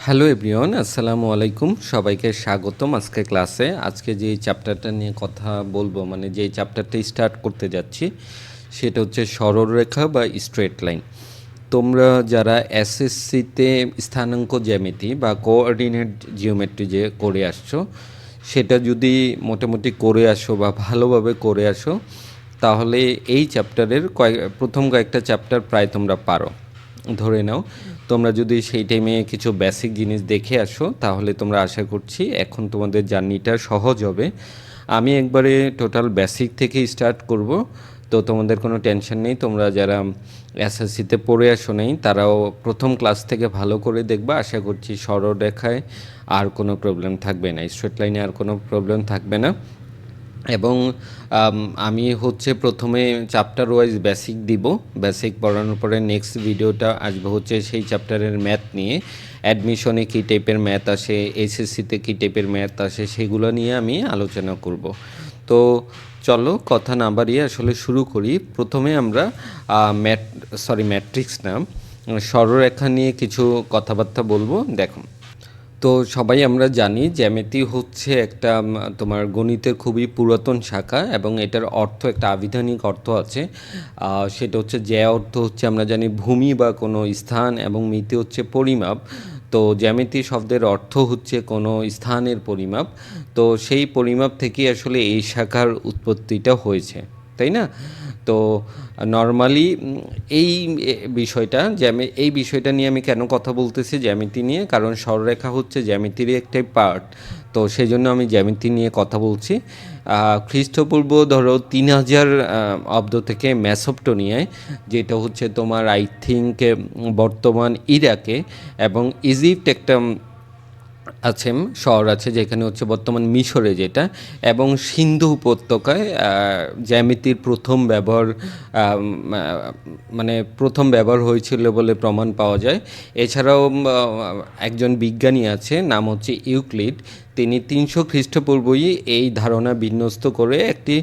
Hello everyone, আসসালামু আলাইকুম। সবাইকে স্বাগতম আজকে ক্লাসে। আজকে যে চ্যাপ্টারটা নিয়ে কথা বলবো, মানে যে চ্যাপ্টারটা স্টার্ট করতে যাচ্ছি, সেটা হচ্ছে সরলরেখা বা স্ট্রেট লাইন। তোমরা যারা এসএসসিতে স্থানাঙ্ক জ্যামিতি বা কোঅর্ডিনেট জিওমেট্রি যে করে আসছো, সেটা যদি মোটামুটি করে আসো বা ভালোভাবে করে আসো, তাহলে এই চ্যাপ্টারের প্রথম কয়েকটা চ্যাপ্টার প্রায় তোমরা পারো। ধরে নাও তোমরা যদি সেই টাইমে কিছু বেসিক জিনিস দেখে আসো, তাহলে তোমরা আশা করছি এখন তোমাদের জার্নিটা সহজ হবে। আমি একবারে টোটাল বেসিক থেকে স্টার্ট করব, তো তোমাদের কোনো টেনশন নেই। তোমরা যারা এসএসসিতে পড়ে আসো নেই, তারাও প্রথম ক্লাস থেকে ভালো করে দেখবা। আশা করছি সরলরেখায় আর কোনো প্রবলেম থাকবে না, স্ট্রেট লাইনে আর কোনো প্রবলেম থাকবে না। এবং আমি হচ্ছে প্রথমে চ্যাপ্টার ওয়াইজ বেসিক দিব। বেসিক পড়ানোর পরে নেক্সট ভিডিওটা আসবে হচ্ছে সেই চ্যাপ্টারের ম্যাথ নিয়ে। অ্যাডমিশনে কী টাইপের ম্যাথ আসে, এসএসসিতে কী টাইপের ম্যাথ আসে, সেগুলো নিয়ে আমি আলোচনা করব। তো চলো কথা না বাড়িয়ে আসলে শুরু করি। প্রথমে আমরা ম্যাট্রিক্স না, সরলরেখা নিয়ে কিছু কথাবার্তা বলবো। দেখো, তো সবাই আমরা জানি জ্যামিতি হচ্ছে একটা তোমার গণিতের খুবই পুরাতন শাখা, এবং এটার অর্থ একটা আবিধানিক অর্থ আছে। সেটা হচ্ছে অর্থ হচ্ছে আমরা জানি ভূমি বা কোনো স্থান, এবং মিতি হচ্ছে পরিমাপ। তো জ্যামিতি শব্দের অর্থ হচ্ছে কোনো স্থানের পরিমাপ। তো সেই পরিমাপ থেকেই আসলে এই শাখার উৎপত্তিটা হয়েছে, তাই না? তো নর্মালি এই এই বিষয়টা নিয়ে আমি কেন কথা বলতেছি জ্যামিতি নিয়ে, কারণ সরলরেখা হচ্ছে জ্যামিতিরই একটাই পার্ট। তো সেই জন্য আমি জ্যামিতি নিয়ে কথা বলছি। খ্রিস্টপূর্ব ধরো 3000 অব্দ থেকে মেসোপটেমিয়ায়, যেটা হচ্ছে তোমার আই থিঙ্ক বর্তমান ইরাকে, এবং ইজিপ্ট একটা আছে, শহর আছে যেখানে হচ্ছে বর্তমান মিশরে যেটা, এবং সিন্ধু উপত্যকায় জ্যামিতির প্রথম ব্যবহার মানে প্রথম ব্যবহার হয়েছিল বলে প্রমাণ পাওয়া যায়। এছাড়াও একজন বিজ্ঞানী আছে, নাম হচ্ছে ইউক্লিড। তিনি 300 খ্রিস্টপূর্বই এই ধারণা বিন্যস্ত করে একটি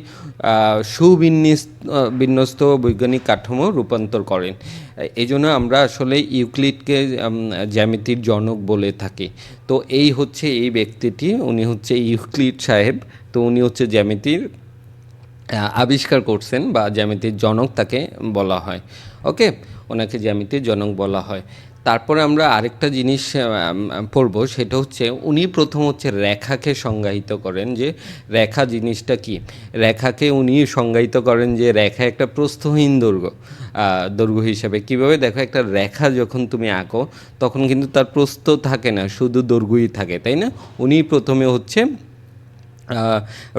বিন্যস্ত বৈজ্ঞানিক কাঠামো রূপান্তর করেন। এই জন্য আমরা আসলে ইউক্লিডকে জ্যামিতির জনক বলে থাকি। তো এই হচ্ছে এই ব্যক্তিটি, উনি হচ্ছে ইউক্লিড সাহেব। তো উনি হচ্ছে জ্যামিতির আবিষ্কার করছেন, বা জ্যামিতির জনক তাকে বলা হয়। ওকে, ওনাকে জ্যামিতির জনক বলা হয়। তারপরে আমরা আরেকটা জিনিস পড়ব, সেটা হচ্ছে উনি প্রথম হচ্ছে রেখাকে সংজ্ঞায়িত করেন, যে রেখা জিনিসটা কি। রেখাকে উনি সংজ্ঞায়িত করেন যে রেখা একটা প্রস্থহীন দৈর্ঘ্য হিসাবে। কীভাবে? দেখো, একটা রেখা যখন তুমি আঁকো, তখন কিন্তু তার প্রস্থ থাকে না, শুধু দৈর্ঘ্যই থাকে, তাই না? উনি প্রথমে হচ্ছে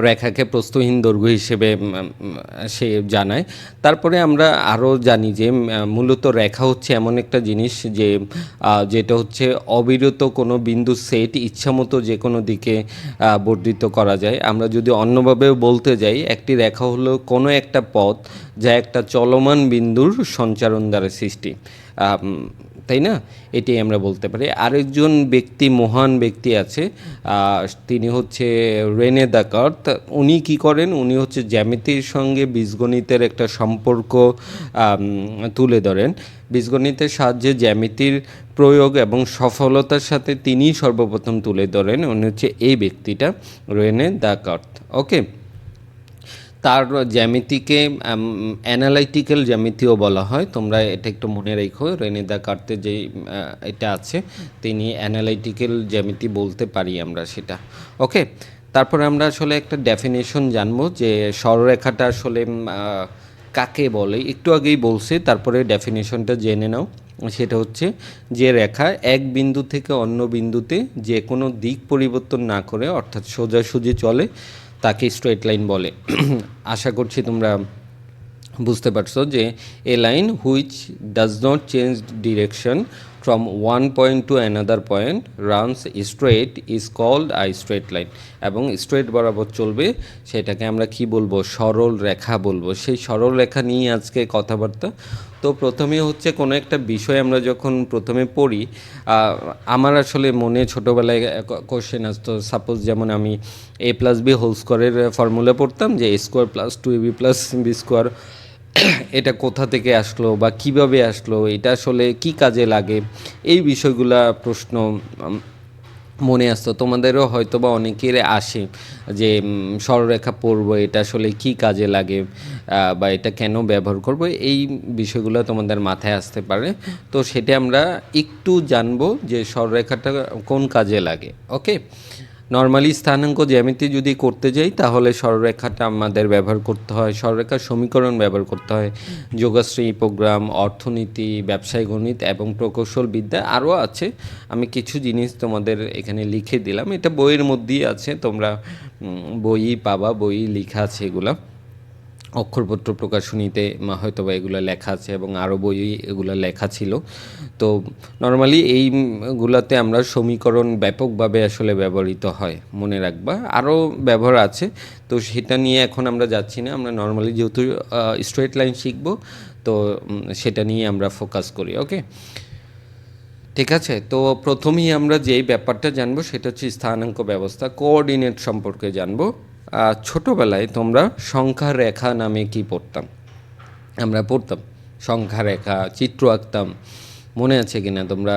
রেখাকে প্রস্থহীন দৈর্ঘ্য হিসেবে সে জানায়। তারপরে আমরা আরও জানি যে মূলত রেখা হচ্ছে এমন একটা জিনিস যে যেটা হচ্ছে অবিরত কোনো বিন্দু সেট ইচ্ছামতো যে কোনো দিকে বর্ধিত করা যায়। আমরা যদি অন্যভাবেও বলতে যাই, একটি রেখা হলো কোনো একটা পথ যা একটা চলমান বিন্দুর সঞ্চারণ দ্বারা সৃষ্টি, তাই না? এটি আমরা বলতে পারি। আরেকজন ব্যক্তি, মহান ব্যক্তি আছে, তিনি হচ্ছে রেনে দ্যাকার্ত। উনি কি করেন? উনি হচ্ছে জ্যামিতির সঙ্গে বীজগণিতের একটা সম্পর্ক তুলে ধরেন। বীজগণিতের সাহায্যে জ্যামিতির প্রয়োগ এবং সফলতার সাথে তিনিই সর্বপ্রথম তুলে ধরেন। উনি হচ্ছে এই ব্যক্তিটা, রেনে দ্যাকার্ত। ওকে, তার জ্যামিতিকে অ্যানালাইটিক্যাল জ্যামিতিও বলা হয়। তোমরা এটা একটু মনে রেখো, রেনে দ্যাকার্তের যেই এটা আছে, তিনি অ্যানালাইটিক্যাল জ্যামিতি বলতে পারি আমরা সেটা। ওকে, তারপরে আমরা আসলে একটা ডেফিনেশন জানবো যে সরলরেখাটা আসলে কাকে বলে। একটু আগেই বলছি, তারপরে ডেফিনেশনটা জেনে নাও। সেটা হচ্ছে যে রেখা এক বিন্দু থেকে অন্য বিন্দুতে যে কোনো দিক পরিবর্তন না করে, অর্থাৎ সোজাসুজি চলে, তাকে স্ট্রেট লাইন বলে। আশা করছি তোমরা বুঝতে পারছো যে a line which does not change direction from one point to another point runs straight is called I straight line. এবং স্ট্রেট বরাবর চলবে, সেটাকে আমরা কি বলবো? সরল রেখা বলবো। সেই সরল রেখা নিয়ে আজকে কথাবার্তা। তো প্রথমে হচ্ছে কোনো একটা বিষয় আমরা যখন প্রথমে পড়ি, আমার আসলে মনে ছোটোবেলায় কোশ্চেন আসতো। সাপোজ যেমন আমি a + b হোল স্কোয়ারের ফর্মুলা পড়তাম, যে a² + 2ab + b² এটা কোথা থেকে আসলো বা কিভাবে আসলো, এটা আসলে কি কাজে লাগে, এই বিষয়গুলা প্রশ্ন মনে আসতো। তোমাদেরও হয়তো বা অনেকের আসে যে সরলরেখা পড়বো, এটা আসলে কি কাজে লাগে বা এটা কেন ব্যবহার করব, এই বিষয়গুলো তোমাদের মাথায় আসতে পারে। তো সেটা আমরা একটু জানবো যে সরলরেখাটা কোন কাজে লাগে। ওকে, নর্মালি স্থানাঙ্ক জ্যামিতি যদি করতে যাই তাহলে সরলরেখাটা আমাদের ব্যবহার করতে হয়, সরলরেখার সমীকরণ ব্যবহার করতে হয়, যোগশ্রী, প্রোগ্রাম, অর্থনীতি, ব্যবসায় গণিত এবং প্রকৌশল বিদ্যা আরও আছে। আমি কিছু জিনিস তোমাদের এখানে লিখে দিলাম, এটা বইয়ের মধ্যেই আছে, তোমরা বইই পাবা, বই লেখা আছে এগুলা, অক্ষরপত্র প্রকাশনীতে হয়তো বা এগুলো লেখা আছে এবং আরও বই এগুলো লেখা ছিল। তো নর্মালি এইগুলাতে আমরা সমীকরণ ব্যাপকভাবে আসলে ব্যবহৃত হয়, মনে রাখবা। আরও ব্যবহার আছে, তো সেটা নিয়ে এখন আমরা যাচ্ছি না। আমরা নর্মালি যেহেতু স্ট্রেট লাইন শিখব, তো সেটা নিয়ে আমরা ফোকাস করি। ওকে, ঠিক আছে। তো প্রথমেই আমরা যেই ব্যাপারটা জানবো সেটা হচ্ছে স্থানাঙ্ক ব্যবস্থা, কোঅর্ডিনেট সম্পর্কে জানবো। ছোটোবেলায় তোমরা সংখ্যা রেখা নামে কি পড়তাম? আমরা পড়তাম সংখ্যা রেখা, চিত্র আঁকতাম, মনে আছে কিনা তোমরা?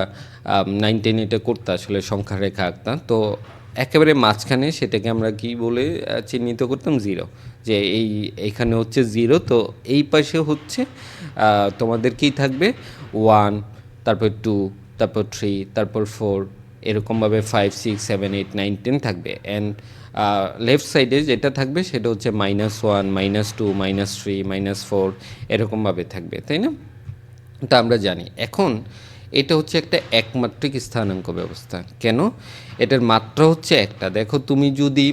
9-10 এটা করতে আসলে সংখ্যা রেখা আঁকতাম। তো একেবারে মাঝখানে সেটাকে আমরা কি বলে চিহ্নিত করতাম? জিরো। যে এইখানে হচ্ছে জিরো, তো এই পাশে হচ্ছে তোমাদের কী থাকবে? 1, তারপর 2, তারপর 3, তারপর 4, এরকমভাবে 5, 6, 7, 8, 9, 10 থাকবে। অ্যান্ড লেফট সাইডে যেটা থাকবে সেটা হচ্ছে -1, -2, -3, -4, এরকমভাবে থাকবে, তাই না? তা আমরা জানি। এখন এটা হচ্ছে একটা একমাত্রিক স্থানাঙ্ক ব্যবস্থা। কেন? এটার মাত্রা হচ্ছে একটা। দেখো, তুমি যদি,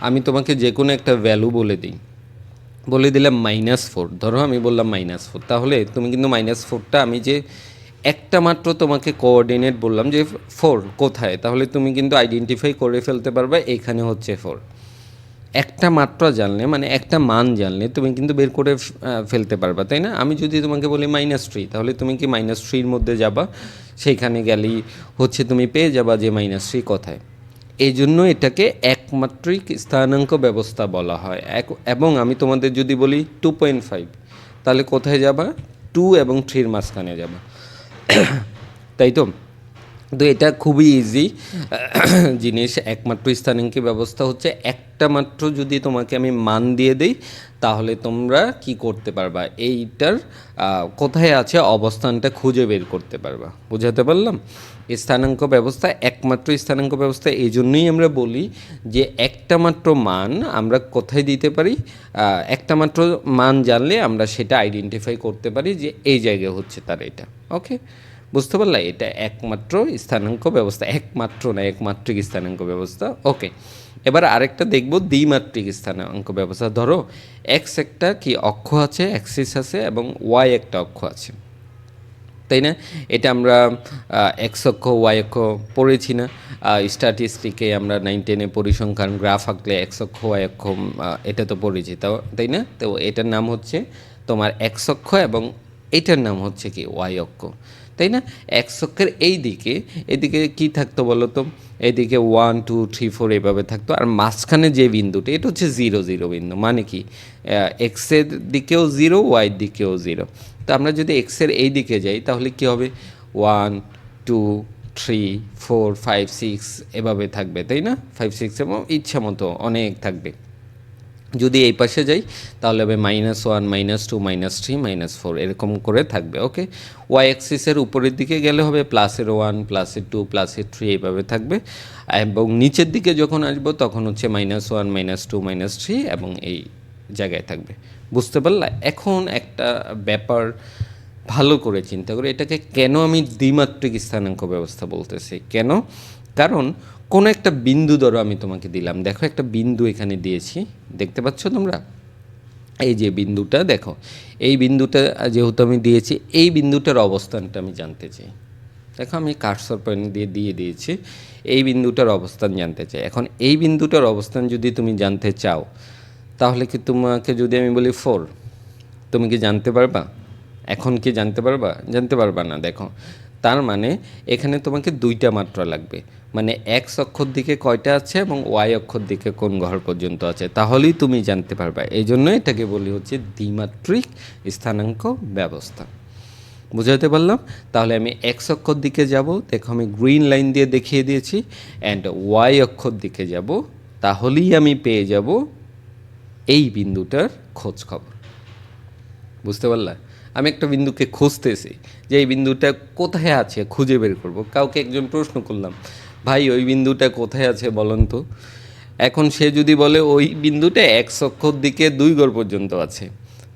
আমি তোমাকে যে কোনো একটা ভ্যালু বলে দিই, বলে দিলাম -4, ধরো আমি বললাম -4, তাহলে তুমি কিন্তু -4টা, আমি যে একটা মাত্র তোমাকে কোঅর্ডিনেট বললাম যে 4 কোথায়, তাহলে তুমি কিন্তু আইডেন্টিফাই করে ফেলতে পারবে এখানে হচ্ছে 4। একটা মাত্রা জানলে, মানে একটা মান জানলে তুমি কিন্তু বের করে ফেলতে পারবা, তাই না? আমি যদি তোমাকে বলি -3, তাহলে তুমি কি -3-র মধ্যে যাবা, সেইখানে গেলেই হচ্ছে তুমি পেয়ে যাবা যে -3 কোথায়। এই জন্য এটাকে একমাত্রিক স্থানাঙ্ক ব্যবস্থা বলা হয়। এবং আমি তোমাদের যদি বলি 2.5, তাহলে কোথায় যাবা? 2 এবং 3-র মাঝখানে যাবা, তাই তো? তো এটা খুবই ইজি জিনিস। একমাত্র স্থানাঙ্ক ব্যবস্থা হচ্ছে একটা মাত্র যদি তোমাকে আমি মান দিয়ে দেই, তাহলে তোমরা কি করতে পারবা? এইটার কোথায় আছে অবস্থানটা খুঁজে বের করতে পারবা। বুঝাতে পারলাম? স্থানাঙ্ক ব্যবস্থা, একমাত্র স্থানাঙ্ক ব্যবস্থা এই জন্যই আমরা বলি যে একটা মাত্র মান আমরা কোথায় দিতে পারি, একটা মাত্র মান জানলে আমরা সেটা আইডেন্টিফাই করতে পারি যে এই জায়গায় হচ্ছে তার এটা। ওকে, বুঝতে পারলা? এটা একমাত্র স্থানাঙ্ক ব্যবস্থা, একমাত্র না, একমাত্রিক স্থানাঙ্ক ব্যবস্থা। ওকে, এবার আরেকটা দেখব দ্বিমাত্রিক স্থানাঙ্ক ব্যবস্থা। ধরো এক্স একটা কি অক্ষ আছে, অ্যাক্সিস আছে, এবং ওয়াই একটা অক্ষ আছে, তাই না? এটা আমরা এক্স অক্ষ, ওয়াই অক্ষ পড়েছি না? স্ট্যাটিস্টিকে আমরা 9-10-এ পরিসংখ্যান গ্রাফ আঁকলে এক্স অক্ষ, ওয়াই অক্ষ, এটা তো পড়েছি, তাই না? তো এটার নাম হচ্ছে তোমার এক্স অক্ষ এবং এটার নাম হচ্ছে কি ওয়াই অক্ষ, তাই না? এক্স অক্ষের এইদিকে কী থাকতো বলো তো? এইদিকে 1, 2, 3, 4 এভাবে থাকতো, আর মাঝখানে যে বিন্দুটা এটা হচ্ছে 0, 0 বিন্দু। মানে কি, এক্সের দিকেও 0, ওয়াইয়ের দিকেও 0। তো আমরা যদি এক্সের এই দিকে যাই তাহলে কী হবে? 1, 2, 3, 4, 5, 6 এভাবে থাকবে, তাই না? 5, 6 এবং ইচ্ছা মতো অনেক থাকবে। যদি এই পাশে যাই তাহলে হবে -1, -2, -3, -4 এরকম করে থাকবে। ওকে, ওয়াই অ্যাক্সিসের উপরের দিকে গেলে হবে +1, +2, +3 এইভাবে থাকবে, এবং নিচের দিকে যখন আসবো তখন হচ্ছে -1, -2, -3 এবং এই জায়গায় থাকবে। বুঝতে পারলা? এখন একটা ব্যাপার ভালো করে চিন্তা করে, এটাকে কেন আমি দ্বিমাত্রিক স্থানাঙ্ক ব্যবস্থা বলতেছি? কেন? কারণ কোনো একটা বিন্দু ধরো আমি তোমাকে দিলাম, দেখো একটা বিন্দু এখানে দিয়েছি, দেখতে পাচ্ছ তোমরা? এই যে বিন্দুটা দেখো, এই বিন্দুটা যেহেতু আমি দিয়েছি, এই বিন্দুটার অবস্থানটা আমি জানতে চাই। দেখো আমি কার্সর পয়েন্ট দিয়ে দিয়েছি, এই বিন্দুটার অবস্থান জানতে চাই। এখন এই বিন্দুটার অবস্থান যদি তুমি জানতে চাও, তাহলে কি তোমাকে যদি আমি বলি 4, তুমি কি জানতে পারবা? এখন কি জানতে পারবা? জানতে পারবা না। দেখো, তার মানে এখানে তোমাকে দুইটা মাত্রা লাগবে, মানে এক্স অক্ষর দিকে কয়টা আছে এবং ওয়াই অক্ষর দিকে কোন ঘর পর্যন্ত আছে, তাহলেই তুমি জানতে পারবে। এই জন্য এটাকে বলি হচ্ছে দ্বিমাত্রিক স্থানাঙ্ক ব্যবস্থা। বুঝাতে পারলাম? তাহলে আমি এক্স অক্ষর দিকে যাব, দেখো আমি গ্রিন লাইন দিয়ে দেখিয়ে দিয়েছি, অ্যান্ড ওয়াই অক্ষর দিকে যাব, তাহলেই আমি পেয়ে যাব এই বিন্দুটার খোঁজ খবর। বুঝতে পারলা? আমি একটা বিন্দুকে খুঁজতেছি যে এই বিন্দুটা কোথায় আছে খুঁজে বের করব। কাউকে একজন প্রশ্ন করলাম, ভাই ওই বিন্দুটা কোথায় আছে বলুন তো। এখন সে যদি বলে ওই বিন্দুটা এক্স অক্ষর দিকে 2 গড় পর্যন্ত আছে,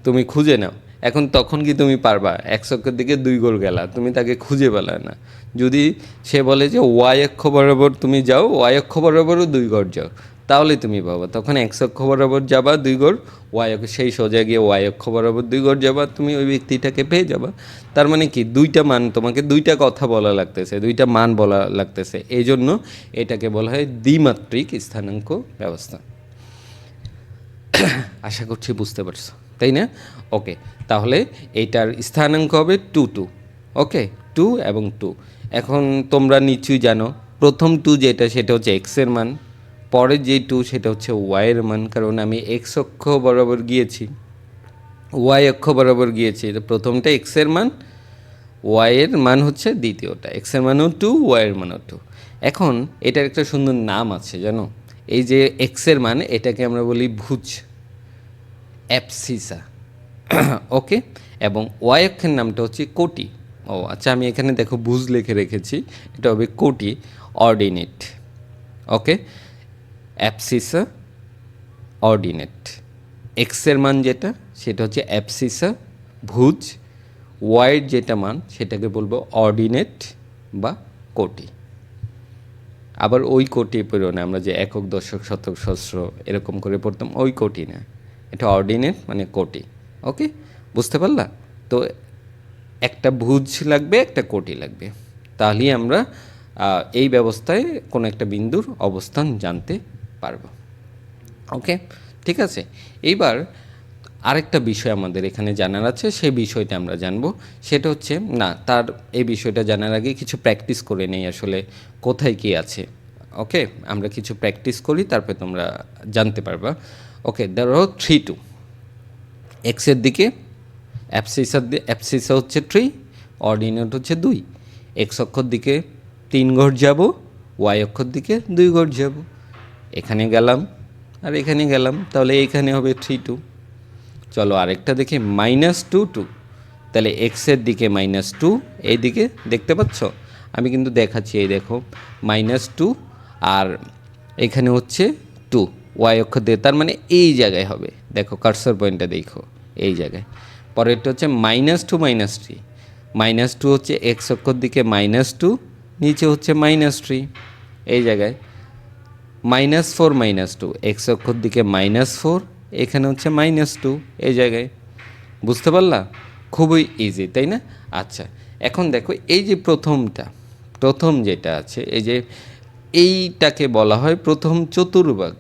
তুমি খুঁজে নাও। এখন তখন কি তুমি পারবা? এক্স অক্ষর দিকে 2 গড় গেলা, তুমি তাকে খুঁজে পেলা না। যদি সে বলে যে ওয়াই অক্ষ বরাবর তুমি যাও, ওয়াই অক্ষ বরাবরও 2 গড় যাও, তাহলে তুমি পাবা। তখন এক্স অক্ষ বরাবর যাবা 2 গড়, ওয়াই অক্ষ সেই সোজা গিয়ে ওয়াই অক্ষ বরাবর 2 গড় যাবা, তুমি ওই ব্যক্তিটাকে পেয়ে যাবা। তার মানে কি দুইটা মান, তোমাকে দুইটা কথা বলা লাগতেছে, দুইটা মান বলা লাগতেছে, এই জন্য এটাকে বলা হয় দ্বিমাত্রিক স্থানাঙ্ক ব্যবস্থা। আশা করছি বুঝতে পারছো, তাই না? ওকে, তাহলে এইটার স্থানাঙ্ক হবে 2 2। ওকে, 2 এবং 2। এখন তোমরা নিশ্চয়ই জানো প্রথম 2 যেটা সেটা হচ্ছে এক্সের মান, পরের যে 2 সেটা হচ্ছে ওয়াইয়ের মান, কারণ আমি এক্স অক্ষ বরাবর গিয়েছি, ওয়াই অক্ষ বরাবর গিয়েছি। তো প্রথমটা এক্সের মান, ওয়াইয়ের মান হচ্ছে দ্বিতীয়টা, এক্সের মানও 2, ওয়াইয়ের মানও 2। এখন এটার একটা সুন্দর নাম আছে জানো, এই যে এক্সের মান এটাকে আমরা বলি ভুজ, অ্যাবসিসা। ওকে, এবং ওয়াই অক্ষের নামটা হচ্ছে কোটি। ও আচ্ছা, আমি এখানে দেখো ভুজ লিখে রেখেছি, এটা হবে কোটি, অর্ডিনেট। ওকে, অ্যাবসিসা, অর্ডিনেট। এক্সের মান যেটা সেটা হচ্ছে অ্যাবসিসা, ভুজ। ওয়াইয়ের যেটা মান সেটাকে বলবো অর্ডিনেট বা কোটি। আবার ওই কোটি পড়ো না, আমরা যে একক, দশক, শতক, সহস্র এরকম করে পড়তাম, ওই কোটি না, এটা অর্ডিনেট মানে কোটি। ওকে, বুঝতে পারলা? তো একটা ভুজ লাগবে, একটা কোটি লাগবে, তাহলেই আমরা এই ব্যবস্থায় কোনো একটা বিন্দুর অবস্থান জানতে পারব। ওকে, ঠিক আছে। এইবার আরেকটা বিষয় আমাদের এখানে জানার আছে, সেই বিষয়টা আমরা জানব। সেটা হচ্ছে, না তার এই বিষয়টা জানার আগে কিছু প্র্যাকটিস করে নেই আসলে কোথায় কী আছে। ওকে, আমরা কিছু প্র্যাকটিস করি, তারপরে তোমরা জানতে পারবা। ওকে, ধরো 3 2, এক্সের দিকে অ্যাবসিসা হচ্ছে 3, অর্ডিনেট হচ্ছে 2। এক্স অক্ষর দিকে 3 ঘর যাব, ওয়াই অক্ষর দিকে 2 ঘর যাব। এখানে গেলাম আর এখানে গেলাম, তাহলে এইখানে হবে 3 2। চলো আরেকটা দেখি, -2 2, তাহলে এক্সের দিকে -2, এই দিকে দেখতে পাচ্ছ, আমি কিন্তু দেখাচ্ছি, এই দেখো -2, আর এখানে হচ্ছে 2 ওয়াই অক্ষর দিয়ে, তার মানে এই জায়গায় হবে, দেখো কার্সর পয়েন্টটা দেখো এই জায়গায়। পরেরটা হচ্ছে -2 -3, -2 হচ্ছে এক্স অক্ষর দিকে -2, নিচে হচ্ছে -3, এই জায়গায়। -4 -2, এক্স অক্ষর দিকে -4, এখানে হচ্ছে -2, এই জায়গায়। বুঝতে পারলা? খুবই ইজি, তাই না? আচ্ছা, এখন দেখো এই যে প্রথম যেটা আছে, এই যে এইটাকে বলা হয় প্রথম চতুর্ভাগ।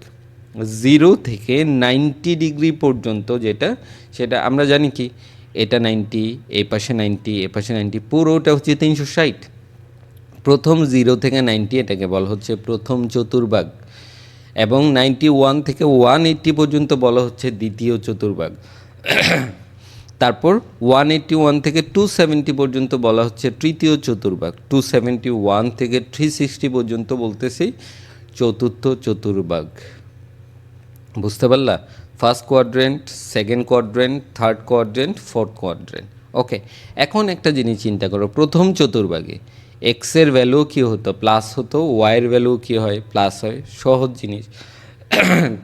0 থেকে 90 ডিগ্রি পর্যন্ত যেটা, সেটা আমরা জানি কি, এটা 90, এই পাশে 90, এ পাশে 90, পুরোটা হচ্ছে 360। প্রথম 0 থেকে 90 এটাকে বলা হচ্ছে প্রথম চতুর্ভাগ, এবং 91 থেকে 180 পর্যন্ত বলা হচ্ছে দ্বিতীয় চতুর্ভাগ। তারপর 181 থেকে 270 পর্যন্ত বলা হচ্ছে তৃতীয় চতুর্ভাগ, 271 থেকে 360 পর্যন্ত বলতেছি চতুর্থ চতুর্ভাগ। বুঝতে পারলা? First quadrant, second quadrant, third quadrant, fourth quadrant. Okay, এখন একটা জিনিস চিন্তা করো, প্রথম চতুর্ভাগে এক্সের ভ্যালু কী হতো? প্লাস হতো, ওয়াইয়ের ভ্যালু কী হয়? প্লাস হয়। সহজ জিনিস।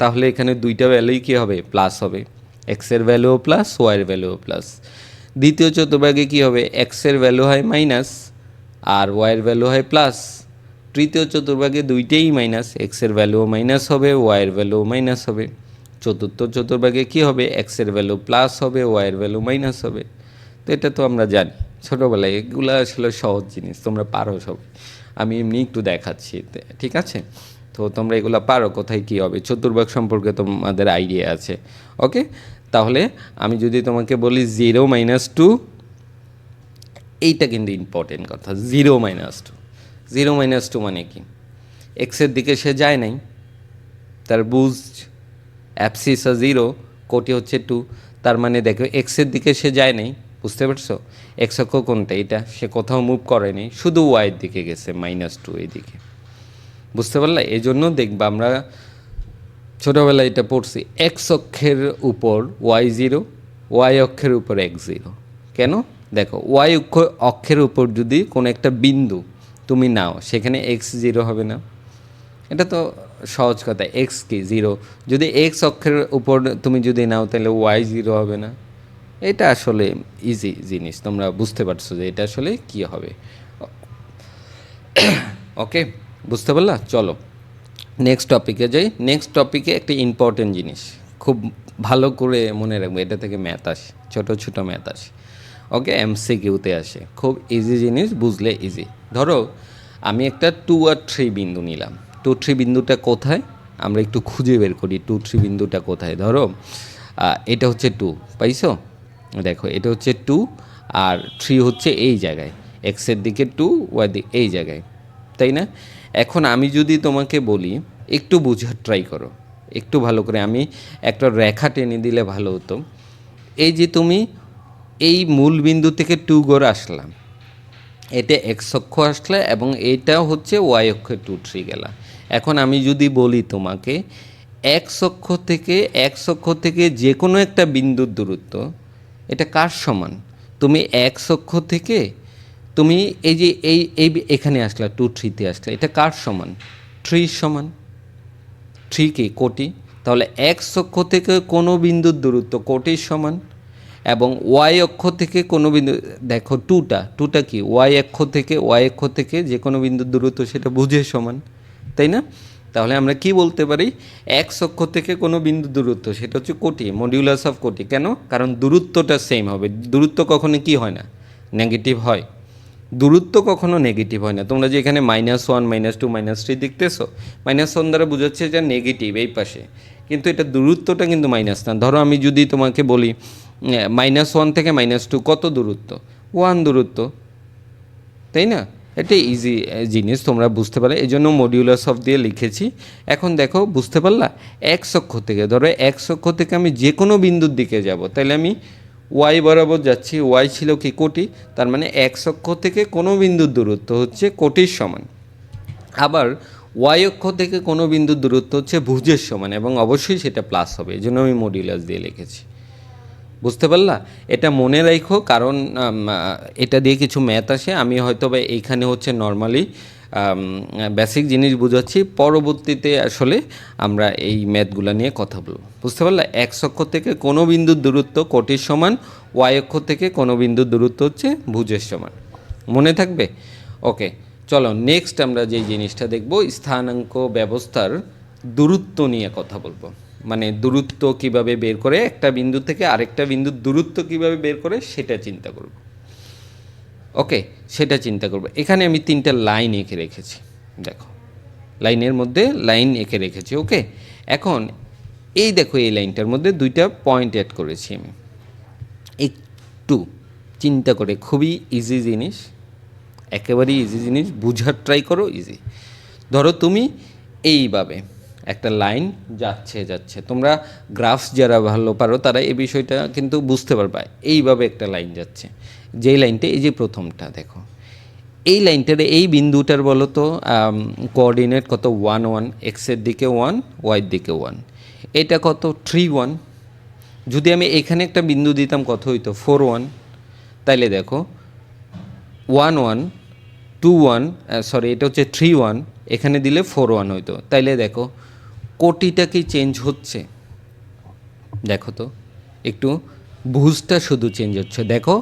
তাহলে এখানে দুইটা ভ্যালুই কী হবে? প্লাস হবে। এক্সের ভ্যালুও প্লাস, ওয়াইয়ের ভ্যালুও প্লাস। দ্বিতীয় চতুর্ভাগে কী হবে? এক্সের ভ্যালু হয় মাইনাস আর ওয়াইয়ের ভ্যালু হয় প্লাস। তৃতীয় চতুর্ভাগে দুইটাই মাইনাস, এক্সের ভ্যালুও মাইনাস হবে, ওয়াইয়ের ভ্যালুও মাইনাস হবে। চতুর্থ চতুর্ভাগে কী হবে? এক্সের ভ্যালু প্লাস হবে, ওয়াইয়ের ভ্যালু মাইনাস হবে। তো এটা তো আমরা জানি ছোটোবেলায়, এগুলো আসলে সহজ জিনিস, তোমরা পারো সবাই। আমি এমনি একটু দেখাচ্ছি, ঠিক আছে? তো তোমরা এগুলো পারো, কোথায় কী হবে চতুর্ভাগ সম্পর্কে তোমাদের আইডিয়া আছে। ওকে, তাহলে আমি যদি তোমাকে বলি 0 - 2, এইটা কিন্তু ইম্পর্টেন্ট কথা, 0 - 2। 0 - 2 মানে কি? এক্সের দিকে সে যায় নাই, তার বুঝ অ্যাপসিসা 0, কোটি হচ্ছে 2। তার মানে দেখো এক্সের দিকে সে যায় নাই, বুঝতে পারছো? এক্স অক্ষ কোনটা? এটা সে কোথাও মুভ করেনি, শুধু ওয়াইয়ের দিকে গেছে, -2 এইদিকে। বুঝতে পারলে? এই জন্য দেখবা আমরা ছোটোবেলায় এটা পড়ছি, এক্স অক্ষের উপর y0, ওয়াই অক্ষের উপর x0। কেন? দেখো ওয়াই অক্ষের উপর যদি কোনো একটা বিন্দু তুমি নাও, সেখানে x0 হবে না? এটা তো সহজ কথা, এক্স কি 0, যদি এক্স অক্ষের উপর তুমি যদি নাও তাহলে y0 হবে না? এটা আসলে ইজি জিনিস, তোমরা বুঝতে পারছো যে এটা আসলে কি হবে। ওকে, বুঝতে পারলা? চলো নেক্সট টপিকে যাই। নেক্সট টপিকে একটা ইম্পর্টেন্ট জিনিস খুব ভালো করে মনে রাখবো, এটা থেকে ম্যাথ আসে, ছোটো ছোটো ম্যাথ আসে। ওকে, MCQতে আসে, খুব ইজি জিনিস, বুঝলে ইজি। ধরো আমি একটা 2 আর 3 বিন্দু নিলাম। 2, 3 বিন্দুটা কোথায় আমরা একটু খুঁজে বের করি। 2, 3 বিন্দুটা কোথায়? ধরো এটা হচ্ছে 2, পাইছো? দেখো এটা হচ্ছে 2 আর 3 হচ্ছে এই জায়গায়, এক্সের দিকে 2, ওয়াই দিকে এই জায়গায়, তাই না? এখন আমি যদি তোমাকে বলি একটু বোঝার ট্রাই করো, একটু ভালো করে, আমি একটা রেখা টেনে দিলে ভালো হতো। এই যে তুমি এই মূল বিন্দু থেকে 2 গড়ে আসলাম, এটা এক্স অক্ষ আসলে এবং এইটা হচ্ছে ওয়াই অক্ষে 2, 3 গেলা। এখন আমি যদি বলি তোমাকে এক্স অক্ষ থেকে যে কোনো একটা বিন্দুর দূরত্ব, এটা কার সমান? তুমি এক্স অক্ষ থেকে তুমি এই যে এই এখানে আসলা 2, 3-তে আসলে, এটা কার সমান? 3 সমান। 3 কি? কোটি। তাহলে এক্স অক্ষ থেকে কোনো বিন্দুর দূরত্ব কোটির সমান, এবং ওয়াই অক্ষ থেকে কোনো বিন্দু, দেখো টুটা কি? ওয়াই অক্ষ থেকে যে কোনো বিন্দুর দূরত্ব সেটা ভুজের সমান, তাই না? তাহলে আমরা কি বলতে পারি? এক্স অক্ষ থেকে কোনো বিন্দু দূরত্ব সেটা হচ্ছে কোটি, মডিউলাস অফ কোটি। কেন? কারণ দূরত্বটা সেম হবে। দূরত্ব কখনো কি হয় না? নেগেটিভ হয়। দূরত্ব কখনো নেগেটিভ হয় না। তোমরা যে এখানে -1, -2, -3 দেখতেছো, -1 দ্বারা বোঝাচ্ছে যে নেগেটিভ এই পাশে, কিন্তু এটা দূরত্বটা কিন্তু মাইনাস না। ধরো আমি যদি তোমাকে বলি -1 থেকে -2 কত দূরত্ব? 1 দূরত্ব, তাই না? এটা ইজি জিনিস, তোমরা বুঝতে পারো, এই জন্য মডিউলাস অফ দিয়ে লিখেছি। এখন দেখো, বুঝতে পারলা? এক্স অক্ষ থেকে, ধরো এক্স অক্ষ থেকে আমি যে কোনো বিন্দুর দিকে যাব, তাহলে আমি ওয়াই বরাবর যাচ্ছি। ওয়াই ছিল কি? কোটি। তার মানে এক্স অক্ষ থেকে কোনো বিন্দুর দূরত্ব হচ্ছে কোটির সমান। আবার ওয়াই অক্ষ থেকে কোনো বিন্দুর দূরত্ব হচ্ছে ভুজের সমান, এবং অবশ্যই সেটা প্লাস হবে, এই জন্য আমি মডিউলাস দিয়ে লিখেছি। বুঝতে পারলা? এটা মনে রাখো, কারণ এটা দিয়ে কিছু ম্যাথ আসে। আমি হয়তো বা এইখানে হচ্ছে নর্মালি বেসিক জিনিস বুঝাচ্ছি, পরবর্তীতে আসলে আমরা এই ম্যাথগুলো নিয়ে কথা বলব। বুঝতে পারলা? এক্স অক্ষ থেকে কোনো বিন্দুর দূরত্ব কোটির সমান, ওয়াই অক্ষ থেকে কোনো বিন্দুর দূরত্ব হচ্ছে ভুজের সমান। মনে থাকবে? ওকে, চলো নেক্সট আমরা যে জিনিসটা দেখব, স্থানাঙ্ক ব্যবস্থার দূরত্ব নিয়ে কথা বলবো। মানে দূরত্ব কিভাবে বের করে, একটা বিন্দু থেকে আরেকটা বিন্দুর দূরত্ব কিভাবে বের করে সেটা চিন্তা করব। ওকে, সেটা চিন্তা করব। এখানে আমি 3টা লাইন এঁকে রেখেছি, দেখো লাইনের মধ্যে লাইন এঁকে রেখেছি। ওকে, এখন এই দেখো এই লাইনটার মধ্যে 2টা পয়েন্ট অ্যাড করেছি আমি। একটু চিন্তা করে, খুবই ইজি জিনিস, একেবারেই ইজি জিনিস, বুঝার ট্রাই করো, ইজি। ধরো তুমি এইভাবে একটা লাইন যাচ্ছে, তোমরা গ্রাফস যারা ভালো পারো তারা এই বিষয়টা কিন্তু বুঝতে পারবা। এইভাবে একটা লাইন যাচ্ছে, যেই লাইনটা, এই যে প্রথমটা দেখো, এই লাইনটার এই বিন্দুটার বলো তো কোঅর্ডিনেট কত? 1, 1, এক্সের দিকে 1, ওয়াইয়ের দিকে 1, এটা কত? 3, 1। যদি আমি এখানে একটা বিন্দু দিতাম কত হইতো? 4, 1। তাইলে দেখো 1, 1, 2, 1, সরি এটা হচ্ছে 3, 1, এখানে দিলে 4, 1 হইতো। তাইলে দেখো কোটিটা কি চেঞ্জ হচ্ছে? দেখো তো একটু, ভুজটা শুধু চেঞ্জ হচ্ছে, দেখো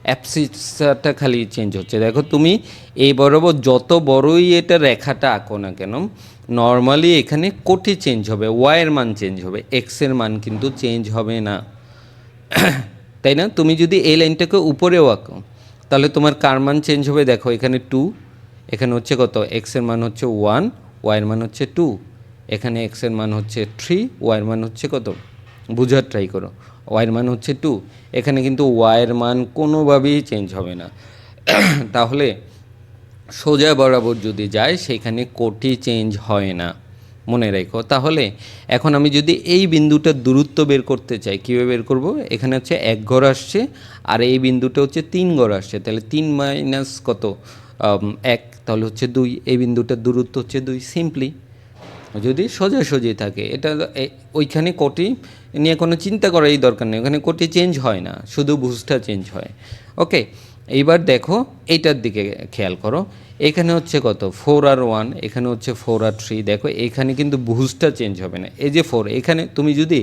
অ্যাপসিসটা খালি চেঞ্জ হচ্ছে। দেখো তুমি এই বরাবর যত বড়ই এটা রেখাটা আঁকো না কেন, নর্মালি এখানে কোটি চেঞ্জ হবে, ওয়াইয়ের মান চেঞ্জ হবে, এক্সের মান কিন্তু চেঞ্জ হবে না, তাই না? তুমি যদি এই লাইনটাকে উপরেও আঁকো তাহলে তোমার কার মান চেঞ্জ হবে? দেখো এখানে 2, এখানে হচ্ছে কত? এক্সের মান হচ্ছে 1, ওয়াইয়ের মান হচ্ছে 2, এখানে এক্সের মান হচ্ছে 3, ওয়াইয়ের মান হচ্ছে কত? বুঝার ট্রাই করো, ওয়াইয়ের মান হচ্ছে 2, এখানে কিন্তু ওয়াইয়ের মান কোনোভাবেই চেঞ্জ হবে না। তাহলে সোজা বরাবর যদি যায় সেখানে কোটি চেঞ্জ হয় না, মনে রেখো। তাহলে এখন আমি যদি এই বিন্দুটার দূরত্ব বের করতে চাই, কীভাবে বের করব? এখানে হচ্ছে 1 ঘর আসছে আর এই বিন্দুটা হচ্ছে 3 ঘর আসছে, তাহলে 3 মাইনাস কত 1, তাহলে হচ্ছে 2। এই বিন্দুটার দূরত্ব হচ্ছে 2, সিম্পলি। যদি সোজাসুজি থাকে এটা ওইখানে কোটি নিয়ে কোনো চিন্তা করারই দরকার নেই, ওখানে কোটি চেঞ্জ হয় না, শুধু ভুজটা চেঞ্জ হয়। ওকে, এইবার দেখো এইটার দিকে খেয়াল করো, এখানে হচ্ছে কত 4 আর 1, এখানে হচ্ছে 4 আর 3। দেখো এখানে কিন্তু ভুজটা চেঞ্জ হবে না, এই যে 4, এখানে তুমি যদি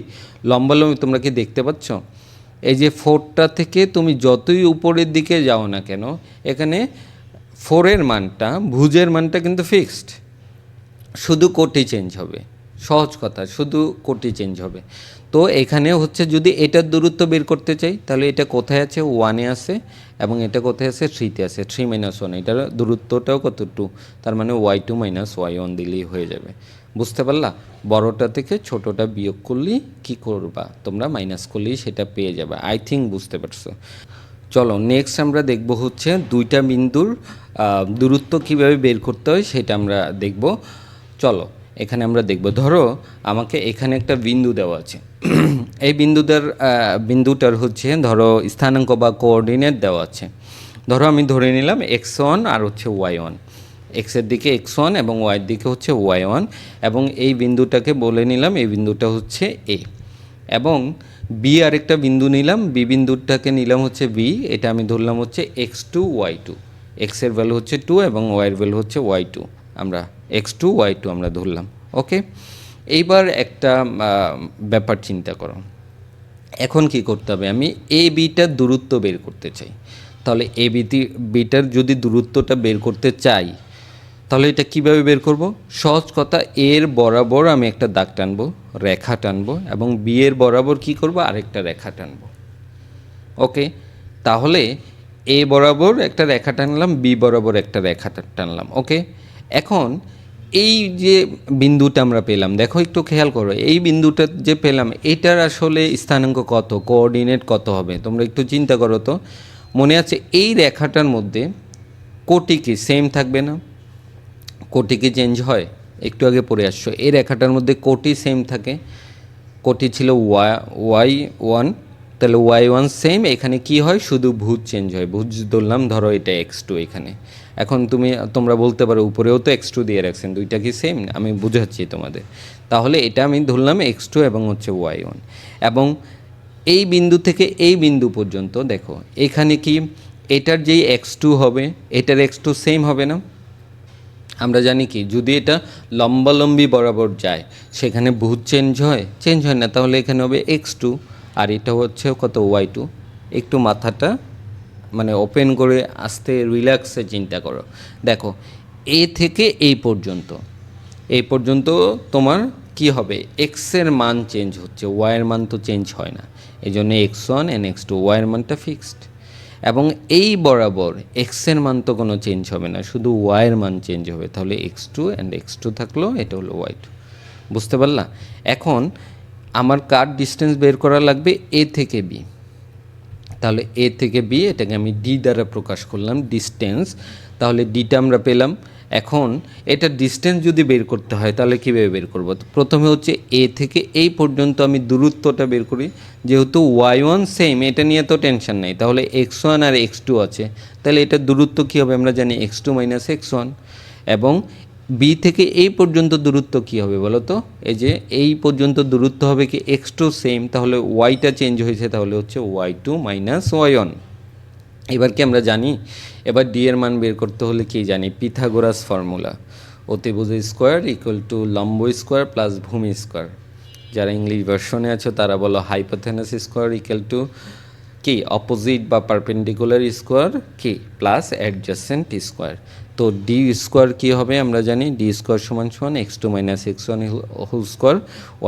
লম্বালম্বি, তোমরা কি দেখতে পাচ্ছ? এই যে 4টা থেকে তুমি যতই উপরের দিকে যাও না কেন, এখানে 4-এর মানটা, ভুজের মানটা কিন্তু ফিক্সড, শুধু কোটি চেঞ্জ হবে। সহজ কথা, শুধু কোটি চেঞ্জ হবে। তো এখানে হচ্ছে যদি এটার দূরত্ব বের করতে চাই, তাহলে এটা কোথায় আছে? 1-এ আছে, এবং এটা কোথায় আছে? 3-তে আছে। 3 - 1, এটার দূরত্বটাও কত? 2, তার মানে y2 - y1 দিলেই হয়ে যাবে। বুঝতে পারলা? বড়টা থেকে ছোটটা বিয়োগ করলেই কী করবা তোমরা? মাইনাস করলেই সেটা পেয়ে যাবে। আই থিঙ্ক বুঝতে পারছো। চলো নেক্সট আমরা দেখব হচ্ছে দুইটা বিন্দুর দূরত্ব কীভাবে বের করতে হয় সেটা আমরা দেখব। চলো এখানে আমরা দেখব, ধরো আমাকে এখানে একটা বিন্দু দেওয়া আছে। এই বিন্দুটার হচ্ছে ধরো স্থানাঙ্ক বা কোঅর্ডিনেট দেওয়া আছে। ধরো আমি ধরে নিলাম x1 আর হচ্ছে y1, এক্সের দিকে x1 এবং ওয়াইয়ের দিকে হচ্ছে y1, এবং এই বিন্দুটাকে বলে নিলাম, এই বিন্দুটা হচ্ছে a, এবং বি আরেকটা বিন্দু নিলাম, বি বিন্দুটাকে নিলাম হচ্ছে বি, এটা আমি ধরলাম হচ্ছে x2 y2, এক্সের ভ্যালু হচ্ছে 2 এবং ওয়াইয়ের ভ্যালু হচ্ছে y2, আমরা x2 y2 আমরা ধরলাম। ওকে, এইবার একটা ব্যাপার চিন্তা করো, এখন কি করতে হবে? আমি এ বিটার দূরত্ব বের করতে চাই। তাহলে এ বিটার যদি দূরত্বটা বের করতে চাই, তাহলে এটা কিভাবে বের করব? সহজ কথা, এর বরাবর আমি একটা দাগ টানবো, রেখা টানবো, এবং বি এর বরাবর কি করব? আরেকটা রেখা টানবো। ওকে, তাহলে এ বরাবর একটা রেখা টানলাম, বি বরাবর একটা রেখা টানলাম। ওকে, এখন এই যে বিন্দুটা আমরা পেলাম, দেখো একটু খেয়াল করো, এই বিন্দুটা যে পেলাম এটার আসলে স্থানাঙ্ক কত, কোঅর্ডিনেট কত হবে? তোমরা একটু চিন্তা করো তো। মনে আছে এই রেখাটার মধ্যে কোটি কি সেম থাকবে না? কোটি কি চেঞ্জ হয়? একটু আগে পড়ে আসছো, এই রেখাটার মধ্যে কোটি সেম থাকে। কোটি ছিল y1, তাহলে y1 সেম, এখানে কি হয়? শুধু ভুজ চেঞ্জ হয়। ভুজ ধরলাম, ধরো এটা x2 এখানে। এখন তোমরা বলতে পারো উপরেও তো x2 দিয়ে রাখছেন, দুইটা কি সেম? আমি বুঝাচ্ছি তোমাদের। তাহলে এটা আমি ধরলাম x2 এবং হচ্ছে y1, এবং এই বিন্দু থেকে এই বিন্দু পর্যন্ত দেখো এখানে কি এটার যেই x2 হবে এটার x2 সেম হবে না? আমরা জানি কি, যদি এটা লম্বালম্বি বরাবর যায় সেখানে ভুজ চেঞ্জ হয়? চেঞ্জ হয় না। তাহলে এখানে হবে x2 আর এটা হচ্ছে কত? y2। একটু মাথাটা মানে ওপেন করে আস্তে রিল্যাক্সে চিন্তা করো। দেখো এ থেকে এই পর্যন্ত তোমার কি হবে? এক্সের মান চেঞ্জ হচ্ছে, ওয়াইয়ের মান তো চেঞ্জ হয় না। এই জন্য x1 and x2, ওয়াইয়ের মানটা ফিক্সড, এবং এই বরাবর এক্সের মান তো কোনো চেঞ্জ হবে না, শুধু ওয়াইয়ের মান চেঞ্জ হবে। তাহলে x2 and x2 থাকলো, এটা হলো y2। বুঝতে পারলা? এখন আমার কার ডিস্টেন্স বের করা লাগবে? এ থেকে বি। তাহলে এ থেকে বি, এটাকে আমি ডি দ্বারা প্রকাশ করলাম, ডিস্টেন্স। তাহলে ডিটা আমরা পেলাম। এখন এটা ডিস্টেন্স যদি বের করতে হয় তাহলে কীভাবে বের করব? প্রথমে হচ্ছে এ থেকে এই পর্যন্ত আমি দূরত্বটা বের করি। যেহেতু y1 সেম, এটা নিয়ে তো টেনশন নেই। তাহলে x1 আর x2 আছে, তাহলে এটার দূরত্ব কী হবে? আমরা জানি x2 - x1। এবং বি থেকে এই পর্যন্ত দূরত্ব কী হবে বলো তো? এই যে এই পর্যন্ত দূরত্ব হবে কি x2 সেম, তাহলে ওয়াইটা চেঞ্জ হয়েছে, তাহলে হচ্ছে y2 - y1। এবার কি আমরা জানি? এবার ডি এর মান বের করতে হলে কি জানি? পিথাগোরাস ফর্মুলা, অতিভুজ স্কোয়ার ইকুয়াল টু লম্ব স্কোয়ার প্লাস ভূমি স্কোয়ার। যারা ইংলিশ ভার্সনে আছো তারা বলো হাইপোথেনাস স্কোয়ার ইকুয়াল টু কি? অপোজিট বা পারপেন্ডিকুলার স্কোয়ার কি? Plus adjacent square. তো ডি স্কোয়ার কী হবে? আমরা জানি ডি স্কোয়ার সমান সমান x2 - x1 whole square,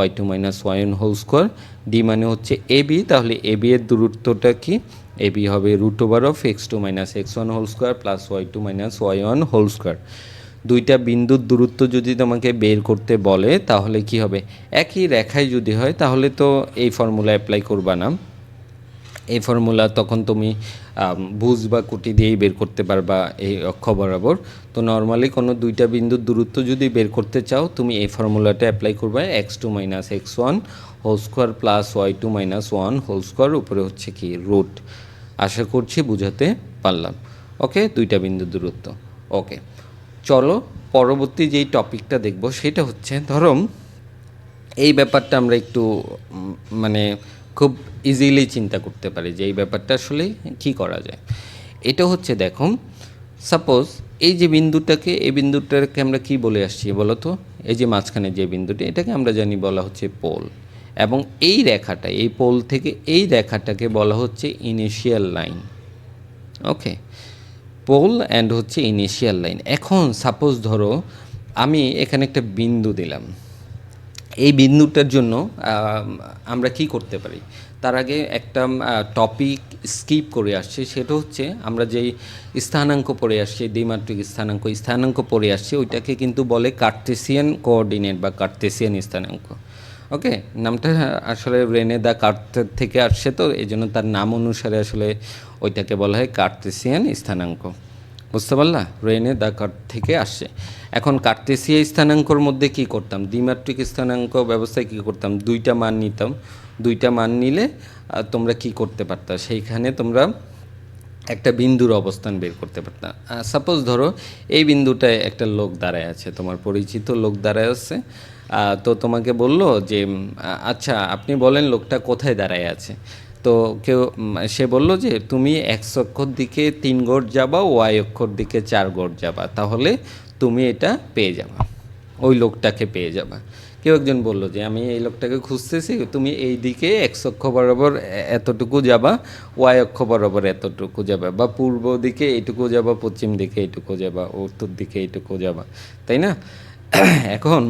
y2 - y1 whole square. D মানে হচ্ছে এ বি, তাহলে এ বি এর দূরত্বটা কি? এ বি হবে √x2 - x1 whole square plus y2 - y1 whole square. দুইটা বিন্দুর দূরত্ব যদি তোমাকে বের করতে বলে তাহলে কি হবে? একই রেখায় যদি হয় তাহলে তো এই ফর্মুলা অ্যাপ্লাই করবা না, এই ফর্মুলা তখন তুমি ভুজ বা কুটি দিয়েই বের করতে পারবা এই অক্ষ বরাবর। তো নর্মালি কোনো দুইটা বিন্দুর দূরত্ব যদি বের করতে চাও তুমি এই ফর্মুলাটা অ্যাপ্লাই করবে, x2 minus x1 whole square plus y2 minus 1 whole square, উপরে হচ্ছে কি রুট। আশা করছি বুঝাতে পারলাম। ওকে, দুইটা বিন্দুর দূরত্ব। ওকে, চলো পরবর্তী যেই টপিকটা দেখব সেটা হচ্ছে, ধরো এই ব্যাপারটা আমরা একটু মানে খুব ইজিলি চিন্তা করতে পারি যে এই ব্যাপারটা আসলে কি করা যায়। এটা হচ্ছে দেখো, সাপোজ এই যে বিন্দুটাকে, এই বিন্দুটাকে আমরা কি বলে আসছি বলো তো? এই যে মাঝখানে যে বিন্দুটি, এটাকে আমরা জানি বলা হচ্ছে পোল, এবং এই রেখাটা, এই পোল থেকে এই রেখাটাকে বলা হচ্ছে initial line. Okay, pole and হচ্ছে ইনিশিয়াল লাইন। এখন সাপোজ ধরো আমি এখানে একটা বিন্দু দিলাম, এই বিন্দুটার জন্য আমরা কি করতে পারি? তার আগে একটা টপিক স্কিপ করে আসছে, সেটা হচ্ছে আমরা যেই স্থানাঙ্ক পড়ে আসছি, দ্বিমাত্রিক স্থানাঙ্ক পড়ে আসছি, ওইটাকে কিন্তু বলে কার্তেসিয়ান কোঅর্ডিনেট বা কার্তেসিয়ান স্থানাঙ্ক। ওকে, নামটা আসলে রেনে দ্য কার্তের থেকে আসছে, তো এই জন্য তার নাম অনুসারে আসলে ওইটাকে বলা হয় কার্তেসিয়ান স্থানাঙ্ক। বুঝতে পারলা? রেনে দ্য কার্ট থেকে আসছে। এখন কার্তেসিয়া স্থানাঙ্কর মধ্যে কি করতাম? দ্বিমাত্রিক স্থানাঙ্ক ব্যবস্থায় কি করতাম? দুইটা মান নিতাম। দুইটা মান নিলে তোমরা কি করতে পারতা? সেইখানে তোমরা একটা বিন্দুর অবস্থান বের করতে পারতাম। সাপোজ ধরো এই বিন্দুটায় একটা লোক দাঁড়ায় আছে, তোমার পরিচিত লোক দাঁড়ায় আছে। তো তোমাকে বললো যে আচ্ছা আপনি বলেন লোকটা কোথায় দাঁড়ায় আছে। তো সে বলল যে তুমি এক্স অক্ষর দিকে 3 গড় যাবা, ওয়াই অক্ষর দিকে 4 গড় যাবা, তাহলে তুমি এটা পেয়ে যাবা, ওই লোকটাকে পেয়ে যাবা। কেউ একজন বললো যে আমি এই লোকটাকে খুঁজতেছি, তুমি এই দিকে এক্স অক্ষ বরাবর এতটুকু যাবা, ওয়াই অক্ষ বরাবর এতটুকু যাবা, বা পূর্ব দিকে এইটুকু যাবা, পশ্চিম দিকে এইটুকু যাবা, উত্তর দিকে এইটুকু যাবা, তাই না? এখন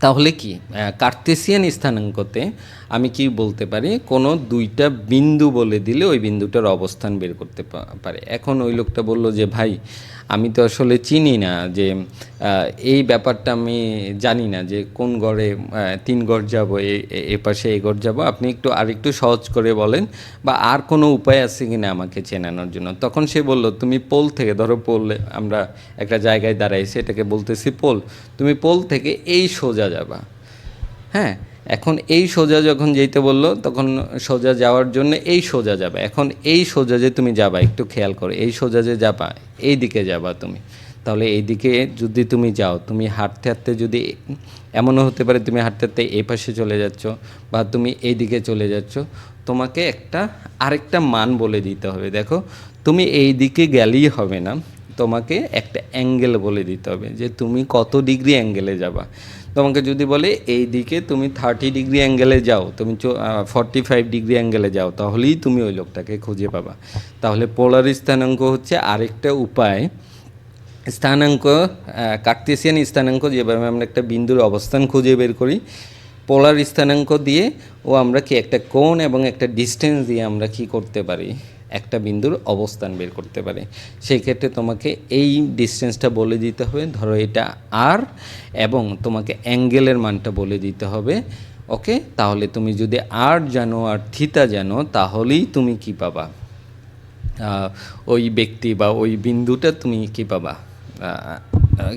তাহলে কি কার্তেসিয়ান স্থানাঙ্কতে আমি কি বলতে পারি? কোনো দুইটা বিন্দু বলে দিলে ওই বিন্দুটার অবস্থান বের করতে পারে। এখন ওই লোকটা বলল যে ভাই আমি তো আসলে চিনি না যে এই ব্যাপারটা আমি জানি না যে কোন গড়ে 3 গড় যাবো, এ পাশে এই গড় যাবো, আপনি একটু আরেকটু সহজ করে বলেন, বা আর কোনো উপায় আছে কি না আমাকে চেনানোর জন্য। তখন সে বলল তুমি পোল থেকে, ধরো পোল আমরা একটা জায়গায় দাঁড়াইছি, এটাকে বলতেছি পোল, তুমি পোল থেকে এই সোজা যাবা। হ্যাঁ, এখন এই সোজা যখন যেতে বললো, তখন সোজা যাওয়ার জন্য এই সোজা যাবে। এখন এই সোজা যে তুমি যাবা, একটু খেয়াল করো, এই সোজা যে যাবা, এই দিকে যাবা তুমি, তাহলে এই দিকে যদি তুমি যাও, তুমি হাঁটতে হাঁটতে যদি, এমনও হতে পারে তুমি হাঁটতে হাঁটতে এই পাশে চলে যাচ্ছ, বা তুমি এই দিকে চলে যাচ্ছ, তোমাকে আরেকটা মান বলে দিতে হবে। দেখো, তুমি এই দিকে গেলেই হবে না, তোমাকে একটা অ্যাঙ্গেল বলে দিতে হবে যে তুমি কত ডিগ্রি অ্যাঙ্গেলে যাবা। তোমাকে যদি বলে এই দিকে তুমি 30 ডিগ্রি অ্যাঙ্গেলে যাও, তুমি 45 ডিগ্রি অ্যাঙ্গেলে যাও, তাহলেই তুমি ওই লোকটাকে খুঁজে পাবা। তাহলে পোলার স্থানাঙ্ক হচ্ছে আরেকটা উপায়। স্থানাঙ্ক, কার্তেসিয়ান স্থানাঙ্ক যেভাবে আমরা একটা বিন্দুর অবস্থান খুঁজে বের করি, পোলার স্থানাঙ্ক দিয়ে ও আমরা কি একটা কোণ এবং একটা ডিস্টেন্স দিয়ে আমরা কি করতে পারি? একটা বিন্দুর অবস্থান বের করতে পারি। সেই ক্ষেত্রে তোমাকে এই ডিস্টেন্সটা বলে দিতে হবে, ধরো এটা আর, এবং তোমাকে অ্যাঙ্গেলের মানটা বলে দিতে হবে। ওকে, তাহলে তুমি যদি আর জানো আর থিতা জানো, তাহলেই তুমি কি পাবা? ওই ব্যক্তি বা ওই বিন্দুটা তুমি কি পাবা?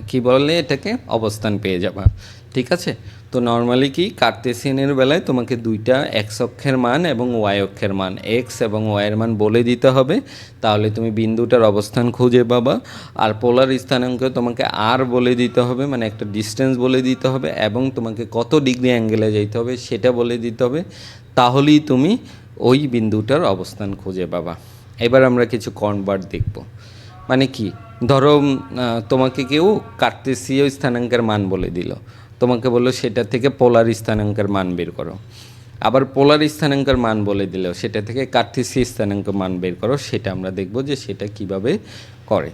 কি বলে এটাকে? অবস্থান পেয়ে যাবা। ঠিক আছে? তো নর্মালি কি কার্তেসিয়ানের বেলায় তোমাকে দুইটা এক্স অক্ষের মান এবং ওয়াই অক্ষের মান, এক্স এবং ওয়াইয়ের মান বলে দিতে হবে, তাহলে তুমি বিন্দুটার অবস্থান খুঁজে পাবা। আর পোলার স্থানাঙ্কে তোমাকে আর বলে দিতে হবে, মানে একটা ডিস্টেন্স বলে দিতে হবে, এবং তোমাকে কত ডিগ্রি অ্যাঙ্গেলে যেতে হবে সেটা বলে দিতে হবে, তাহলেই তুমি ওই বিন্দুটার অবস্থান খুঁজে পাবা। এবার আমরা কিছু কনভার্ট দেখব। মানে কি, ধরো তোমাকে কেউ কার্তেসীয় স্থানাঙ্কের মান বলে দিল, তোমাকে বললো সেটা থেকে পোলার স্থানাঙ্কের মান বের করো। আবার পোলার স্থানাঙ্কের মান বলে দিল সেটা থেকে কার্তেসীয় স্থানাঙ্কের মান বের করো। সেটা আমরা দেখব যে সেটা কিভাবে করে।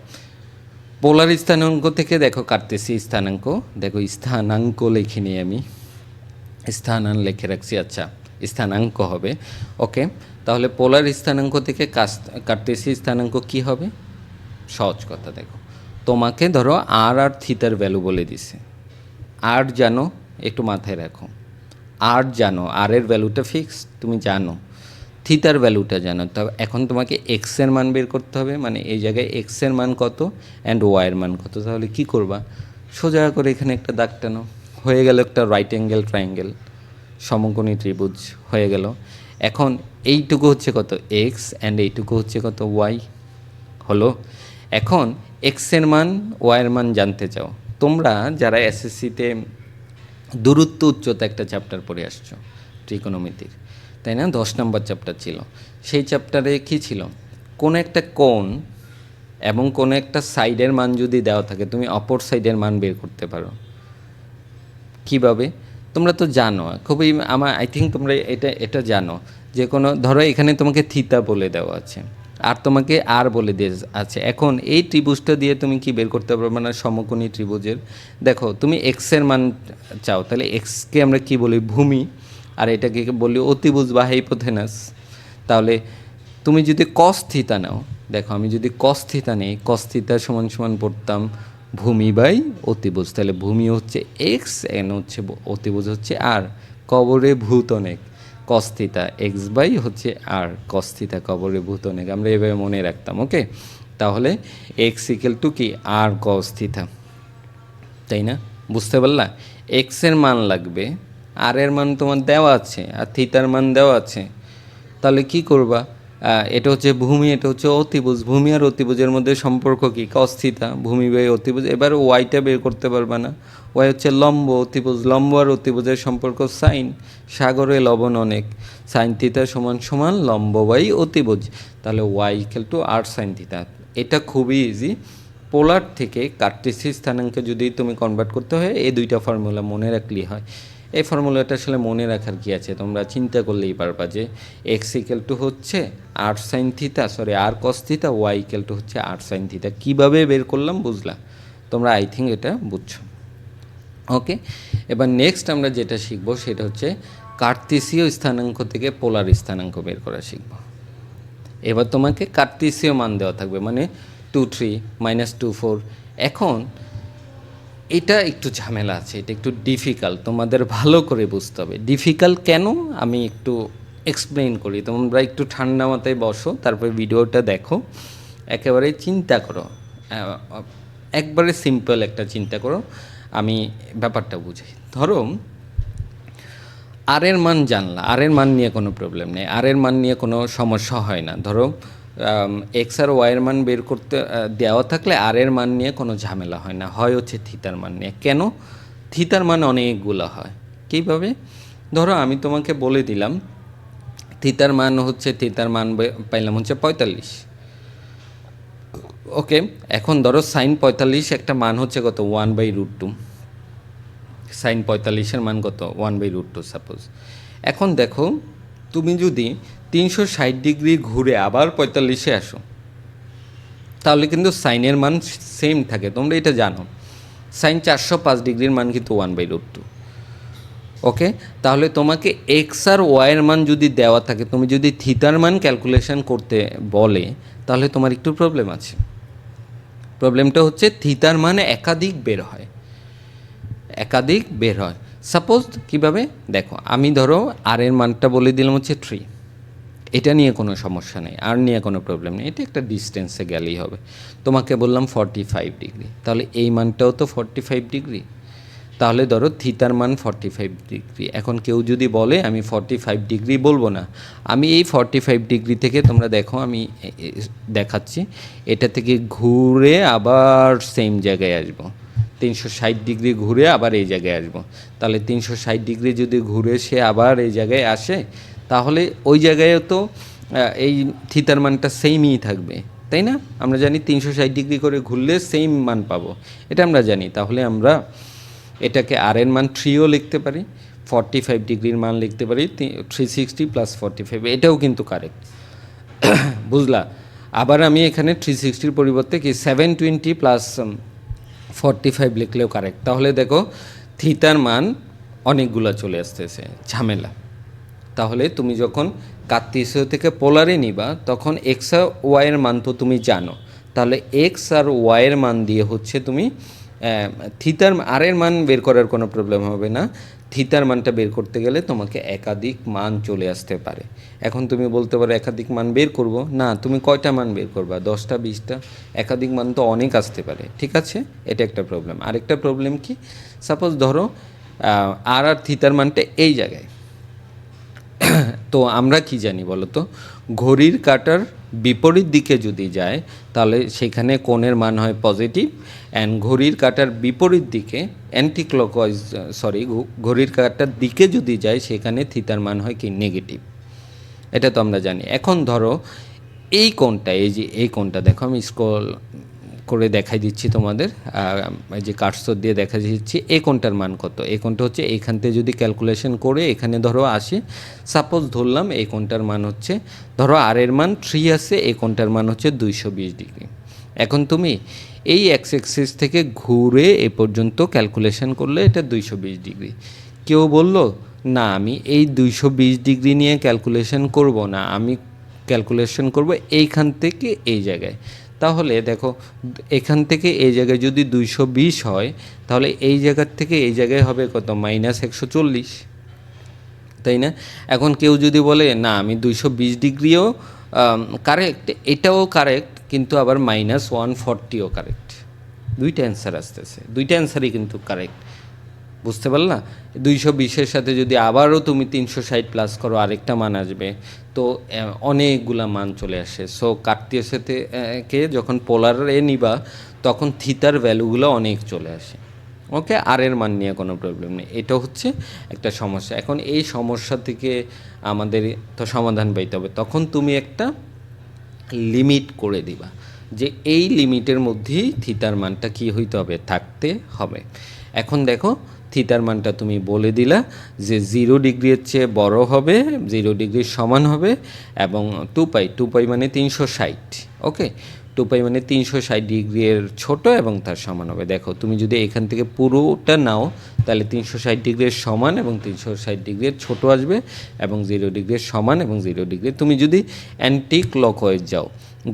পোলার স্থানাঙ্ক থেকে দেখো কার্তেসীয় স্থানাঙ্ক, দেখো স্থানাঙ্ক লিখে নিই আমি, স্থানান লিখে রাখছি, আচ্ছা স্থানাঙ্ক হবে। ওকে, তাহলে পোলার স্থানাঙ্ক থেকে কার্তেসীয় স্থানাঙ্ক কি হবে? সহজ কথা, দেখো তোমাকে ধরো আর থিতার ভ্যালু বলে দিছে, আর জানো, একটু মাথায় রাখো, আর জানো, আর এর ভ্যালুটা ফিক্সড তুমি জানো, থিতার ভ্যালুটা জানো, তবে এখন তোমাকে এক্সের মান বের করতে হবে, মানে এই জায়গায় এক্সের মান কত অ্যান্ড ওয়াইয়ের মান কত। তাহলে কি করবা, সোজা করে এখানে একটা দাগ টানো, হয়ে গেল একটা রাইট অ্যাঙ্গেল ট্রায়াঙ্গেল, সমকোণী ত্রিভুজ হয়ে গেল। এখন এইটুকু হচ্ছে কত এক্স অ্যান্ড এইটুকু হচ্ছে কত ওয়াই হলো। এখন এক্সের মান ওয়াইয়ের মান জানতে চাও, তোমরা যারা এসএসসিতে দূরত্ব উচ্চতা একটা চ্যাপ্টার পড়ে আসছো ত্রিকোণমিতির, তাই না, 10 নম্বর চ্যাপ্টার ছিল। সেই চ্যাপ্টারে কী ছিল, কোনো একটা কোণ এবং কোনো একটা সাইডের মান যদি দেওয়া থাকে, তুমি অপর সাইডের মান বের করতে পারো। কিভাবে, তোমরা তো জানো খুবই, আই থিঙ্ক তোমরা এটা জানো, যে কোনো ধরো এখানে তোমাকে থিতা বলে দেওয়া আছে আর তোমাকে আর বলে দিয়ে আছে। এখন এই ত্রিভুজটা দিয়ে তুমি কি বের করতে পারবে না, সমকোণী ত্রিভুজের। দেখো তুমি এক্সের মান চাও, তাহলে এক্সকে আমরা কি বলি, ভূমি, আর এটাকে বলি অতিভুজ বা হাইপোথেনাস। তাহলে তুমি যদি কস থিতা নাও, দেখো আমি যদি কস থিতা নেই, কস থিতা সমান সমান পড়তাম ভূমি বাই অতিভুজ। তাহলে ভূমি হচ্ছে এক্স, এন হচ্ছে অতিভুজ হচ্ছে আর, কবরে ভূত অনেক, কস থিতা এক্স বাই হচ্ছে আর, কস থিতা কবরে ভূত অনেক, আমরা এভাবে মনে রাখতাম। ওকে, তাহলে এক্স ইকুয়াল টু কি আর কস থিতা, তাই না, বুঝতে পারলা। এক্সের মান লাগবে, আর এর মান তোমার দেওয়া আছে আর থিতার মান দেওয়া আছে। তাহলে কি করবা, এটা হচ্ছে ভূমি, এটা হচ্ছে অতিভুজ, ভূমি আর অতিভুজের মধ্যে সম্পর্ক কি, কস থিতা, ভূমি বাই অতিভুজ। এবার ওয়াইটা বের করতে পারবা না, ওয়াই হচ্ছে লম্ব, অতিভুজ লম্ব আর অতিভুজের সম্পর্ক সাইন, সাগরে লবণ অনেক, সাইন থিতা সমান সমান লম্ব বাই অতিভুজ। তাহলে y equal to r sine theta. এটা খুবই ইজি, পোলার থেকে কার্টেসিয়ান স্থানাঙ্কে যদি তুমি কনভার্ট করতে হয়, এই দুইটা ফর্মুলা মনে রাখলেই হয়। এই ফর্মুলাটা আসলে মনে রাখার কি আছে, তোমরা চিন্তা করলেই পারবা যে এক্স ইকুয়াল টু হচ্ছে r sine theta, r cos theta, y equal to হচ্ছে আর সাইন থিতা। কীভাবে বের করলাম বুঝলা তোমরা, আই থিঙ্ক এটা বুঝছো। ওকে, এবার নেক্সট আমরা যেটা শিখবো সেটা হচ্ছে কার্তেসীয় স্থানাঙ্ক থেকে পোলার স্থানাঙ্ক বের করা শিখব। এবার তোমাকে কার্তেসীয় মান দেওয়া থাকবে, মানে 2 3 -2 4। এখন এটা একটু ঝামেলা আছে, এটা একটু ডিফিকাল্ট, তোমাদের ভালো করে বুঝতে হবে। ডিফিকাল্ট কেন আমি একটু এক্সপ্লেন করি, তোমরা একটু ঠান্ডা মাথায় বসো, তারপরে ভিডিওটা দেখো, একেবারে চিন্তা করো, একবারে সিম্পল একটা চিন্তা করো, আমি ব্যাপারটা বুঝাই। ধরো আর এর মান জানলা, আর এর মান নিয়ে কোনো প্রবলেম নেই, আর এর মান নিয়ে কোনো সমস্যা হয় না। ধরো এক্স আর ওয়াইয়ের মান বের করতে দেওয়া থাকলে আর এর মান নিয়ে কোনো ঝামেলা হয় না, হয় হচ্ছে থিতার মান নিয়ে। কেন, থিতার মান অনেকগুলো হয়। কীভাবে, ধরো আমি তোমাকে বলে দিলাম থিতার মান পাইলাম হচ্ছে 45। ওকে, এখন ধরো সাইন 45 একটা মান হচ্ছে কত, 1/√2। সাইন 45-এর মান কত, 1/√2 সাপোজ। এখন দেখো তুমি যদি 360 ডিগ্রি ঘুরে আবার 45-এ আসো, তাহলে কিন্তু সাইনের মান সেম থাকে, তোমরা এটা জানো। সাইন 405 ডিগ্রির মান কিন্তু 1/√2। ওকে, তাহলে তোমাকে এক্স আর ওয়াইয়ের মান যদি দেওয়া থাকে, তুমি যদি থিতার মান ক্যালকুলেশন করতে বলে, তাহলে তোমার একটু প্রবলেম আছে। প্রবলেমটা হচ্ছে থিতার মানে একাধিক বের হয়। সাপোজ কীভাবে, দেখো আমি ধরো আর এর মানটা বলে দিলাম হচ্ছে 3, এটা নিয়ে কোনো সমস্যা নেই, আর নিয়ে কোনো প্রবলেম নেই, এটা একটা ডিস্টেন্সে গেলেই হবে। তোমাকে বললাম 45 ডিগ্রি, তাহলে এই মানটাও তো 45 ডিগ্রি, তাহলে ধরো থিতার মান 45 ডিগ্রি। এখন কেউ যদি বলে আমি 45 ডিগ্রি বলবো না, আমি এই 45 ডিগ্রি থেকে, তোমরা দেখো আমি দেখাচ্ছি, এটা থেকে ঘুরে আবার সেম জায়গায় আসবো, 360 ডিগ্রি ঘুরে আবার এই জায়গায় আসবো। তাহলে 360 ডিগ্রি যদি ঘুরে সে আবার এই জায়গায় আসে, তাহলে ওই জায়গায়ও তো এই থিতার মানটা সেমই থাকবে, তাই না। আমরা জানি 360 ডিগ্রি করে ঘুরলে সেম মান পাবো, এটা আমরা জানি। তাহলে আমরা এটাকে আর এর মান 3ও লিখতে পারি, 45 ডিগ্রির মান লিখতে পারি 360 + 45, এটাও কিন্তু কারেক্ট। বুঝলা, আবার আমি এখানে 360-র পরিবর্তে কি 720 + 45 লিখলেও কারেক্ট। তাহলে দেখো থিতার মান অনেকগুলো চলে আসতেছে, ঝামেলা। তাহলে তুমি যখন কার্তেসীয় থেকে পোলারে নিবা, তখন এক্স আর ওয়াইয়ের মান তো তুমি জানো, তাহলে এক্স আর ওয়াইয়ের মান দিয়ে হচ্ছে তুমি থিতার আর এর মান বের করার কোনো প্রবলেম হবে না। থিতার মানটা বের করতে গেলে তোমাকে একাধিক মান চলে আসতে পারে। এখন তুমি বলতে পারো একাধিক মান বের করব, না তুমি কয়টা মান বের করবা, 10টা 20টা? একাধিক মান তো অনেক আসতে পারে, ঠিক আছে? এটা একটা প্রবলেম। আরেকটা প্রবলেম কি, সাপোজ ধরো আর থিতার মানটা এই জায়গায়, তো আমরা কি জানি বলো তো, ঘড়ির কাঁটার বিপরীত দিকে যদি যায় তাহলে সেখানে কোণের মান হয় পজিটিভ, অ্যান্ড ঘড়ির কাঁটার বিপরীত দিকে অ্যান্টি ক্লকওয়াইজ, সরি, ঘড়ির কাঁটার দিকে যদি যায় সেখানে থিতার মান হয় কি নেগেটিভ। এটা তো আমরা জানি। এখন ধরো এই কোণটা, এই যে এই কোণটা দেখো, আমি স্ক্রল করে দেখাই দিচ্ছি তোমাদের, এই যে কার্সর দিয়ে দেখা দিচ্ছি এই কোণটার মান কত। এই কোণটা হচ্ছে এইখান থেকে যদি ক্যালকুলেশন করে এখানে ধরো আসে, সাপোজ ধরলাম এই কোণটার মান হচ্ছে, ধরো আর এর মান 3 আছে, এই কোণটার মান হচ্ছে 220 ডিগ্রি। এখন তুমি এই এক্স এক্সিস থেকে ঘুরে এ পর্যন্ত ক্যালকুলেশন করলে এটা 220 ডিগ্রি। কেউ বলল না আমি এই 220 ডিগ্রি নিয়ে ক্যালকুলেশন করব না, আমি ক্যালকুলেশন করব এইখান থেকে এই জায়গায়। তাহলে দেখো এখান থেকে এই জায়গায় যদি 220 হয় তাহলে এই জায়গার থেকে এই জায়গায় হবে কত, -140, তাই না? এখন কেউ যদি বলে না আমি 220 ডিগ্রিও কারেক্ট, এটাও কারেক্ট, কিন্তু আবার -140ও কারেক্ট, দুইটা অ্যান্সার আসতেছে, দুইটা অ্যান্সারই কিন্তু কারেক্ট। বুঝতে পারলা? 220-এর সাথে যদি আবারও তুমি 360 প্লাস করো আরেকটা মান আসবে, তো অনেকগুলা মান চলে আসে। সো কার্তীয় সাথে কে যখন পোলারে নিবা তখন থিতার ভ্যালুগুলো অনেক চলে আসে। ওকে, আর এর মান নিয়ে কোনো প্রবলেম নেই, এটা হচ্ছে একটা সমস্যা। এখন এই সমস্যা থেকে আমাদের তো সমাধান পাইতে হবে, তখন তুমি একটা লিমিট করে দিবা যে এই লিমিটের মধ্যেই থিতার মানটা কী হইতে হবে, থাকতে হবে। এখন দেখো থিতার মানটা তুমি বলে দিলা যে 0 ডিগ্রির চেয়ে বড় হবে, 0 ডিগ্রির সমান হবে, এবং 2π মানে 360, ওকে, 2π মানে 360 ডিগ্রির ছোট এবং তার সমান হবে। দেখো তুমি যদি এখান থেকে পুরোটা নাও তাহলে 360 ডিগ্রির সমান এবং 360 ডিগ্রির ছোট আসবে, এবং 0 ডিগ্রির সমান এবং 0 ডিগ্রি। তুমি যদি অ্যান্টি ক্লকওয়াইজ যাও,